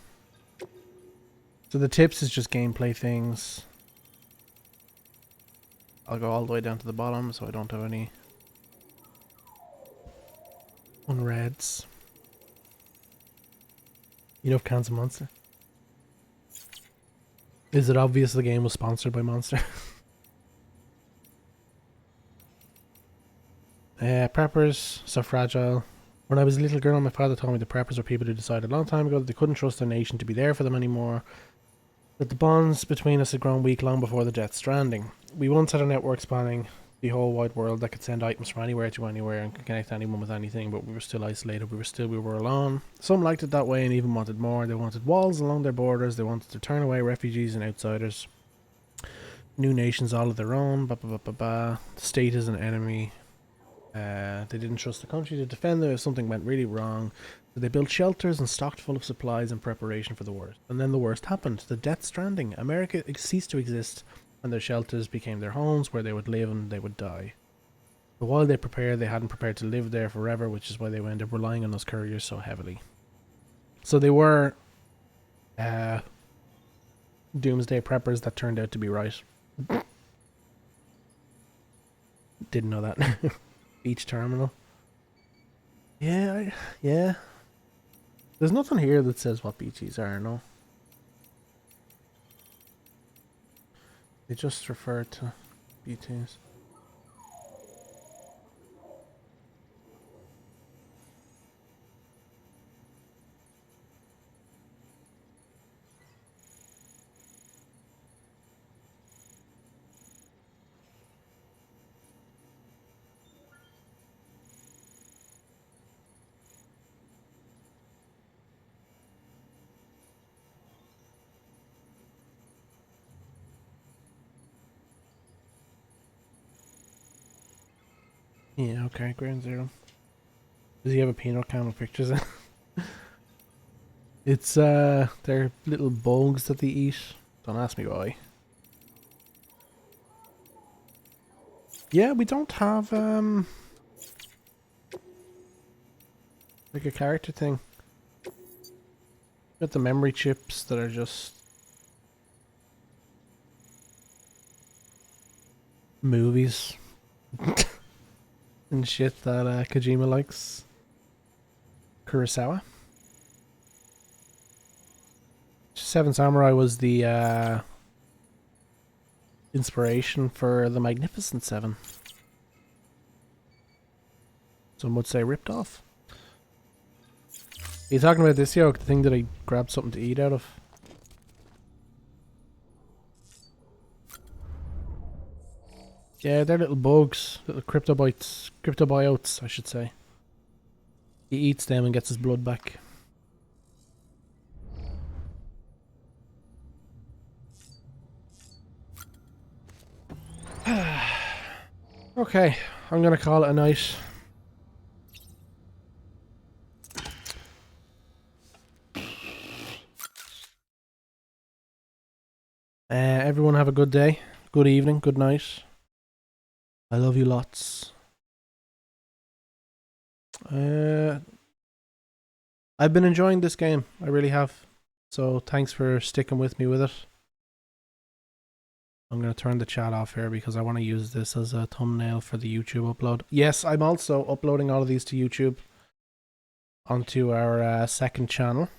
So the tips is just gameplay things. I'll go all the way down to the bottom so I don't have any unreads. You know, Cans of Monster. Is it obvious the game was sponsored by Monster? Preppers, so fragile. When I was a little girl, my father told me the preppers were people who decided a long time ago that they couldn't trust their nation to be there for them anymore. That the bonds between us had grown weak long before the Death Stranding. We once had a network spanning the whole wide world that could send items from anywhere to anywhere and could connect anyone with anything, but we were still isolated. We were alone. Some liked it that way and even wanted more. They wanted walls along their borders. They wanted to turn away refugees and outsiders. New nations all of their own. The state is an enemy. They didn't trust the country to defend them if something went really wrong. So they built shelters and stocked full of supplies in preparation for the worst. And then the worst happened. The Death Stranding. America ceased to exist, and their shelters became their homes where they would live and they would die. But while they prepared, they hadn't prepared to live there forever, which is why they wound up relying on those couriers so heavily. So they were doomsday preppers that turned out to be right. Didn't know that. Beach terminal. Yeah, yeah. There's nothing here that says what BTs are, no. They just refer to BTs. Yeah, okay, ground zero. Does he have a peanut can with pictures in? It's they're little bugs that they eat. Don't ask me why. Yeah, we don't have like a character thing. Got the memory chips that are just movies and shit that Kojima likes. Kurosawa. Seven Samurai was the inspiration for the Magnificent Seven. Some would say ripped off. Are you talking about this yoke, the thing that I grabbed something to eat out of? Yeah, they're little bugs, little cryptobiotes, I should say. He eats them and gets his blood back. Okay, I'm gonna call it a night. Everyone have a good day, good evening, good night. I love you lots. I've been enjoying this game, I really have. So thanks for sticking with me with it. I'm going to turn the chat off here because I want to use this as a thumbnail for the YouTube upload. Yes, I'm also uploading all of these to YouTube onto our second channel.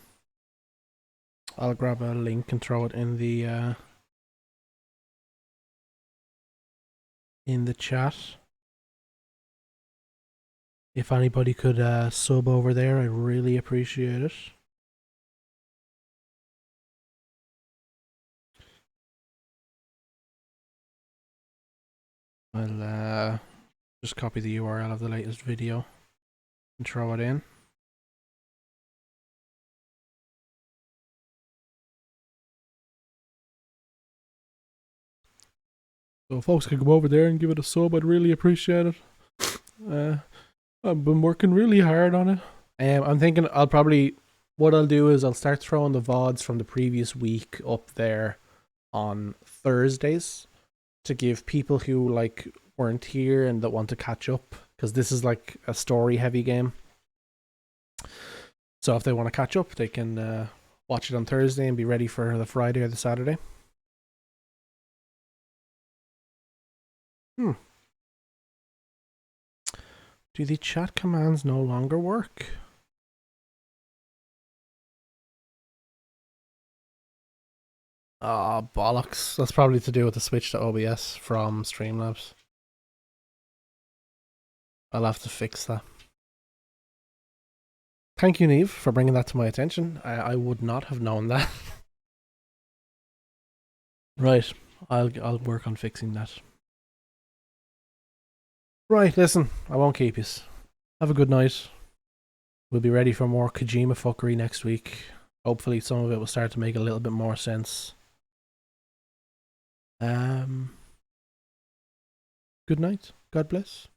I'll grab a link and throw it in the chat. If anybody could sub over there, I really appreciate it. I'll just copy the URL of the latest video and throw it in. So if folks could go over there and give it a sub, I'd really appreciate it. I've been working really hard on it. I'm thinking what I'll do is I'll start throwing the VODs from the previous week up there on Thursdays to give people who like weren't here and that want to catch up, because this is like a story heavy game. So if they want to catch up, they can watch it on Thursday and be ready for the Friday or the Saturday. Do the chat commands no longer work? Ah, bollocks. That's probably to do with the switch to OBS from Streamlabs. I'll have to fix that. Thank you, Neve, for bringing that to my attention. I would not have known that. Right, I'll work on fixing that. Right, listen, I won't keep you. Have a good night. We'll be ready for more Kojima fuckery next week. Hopefully some of it will start to make a little bit more sense. Good night. God bless.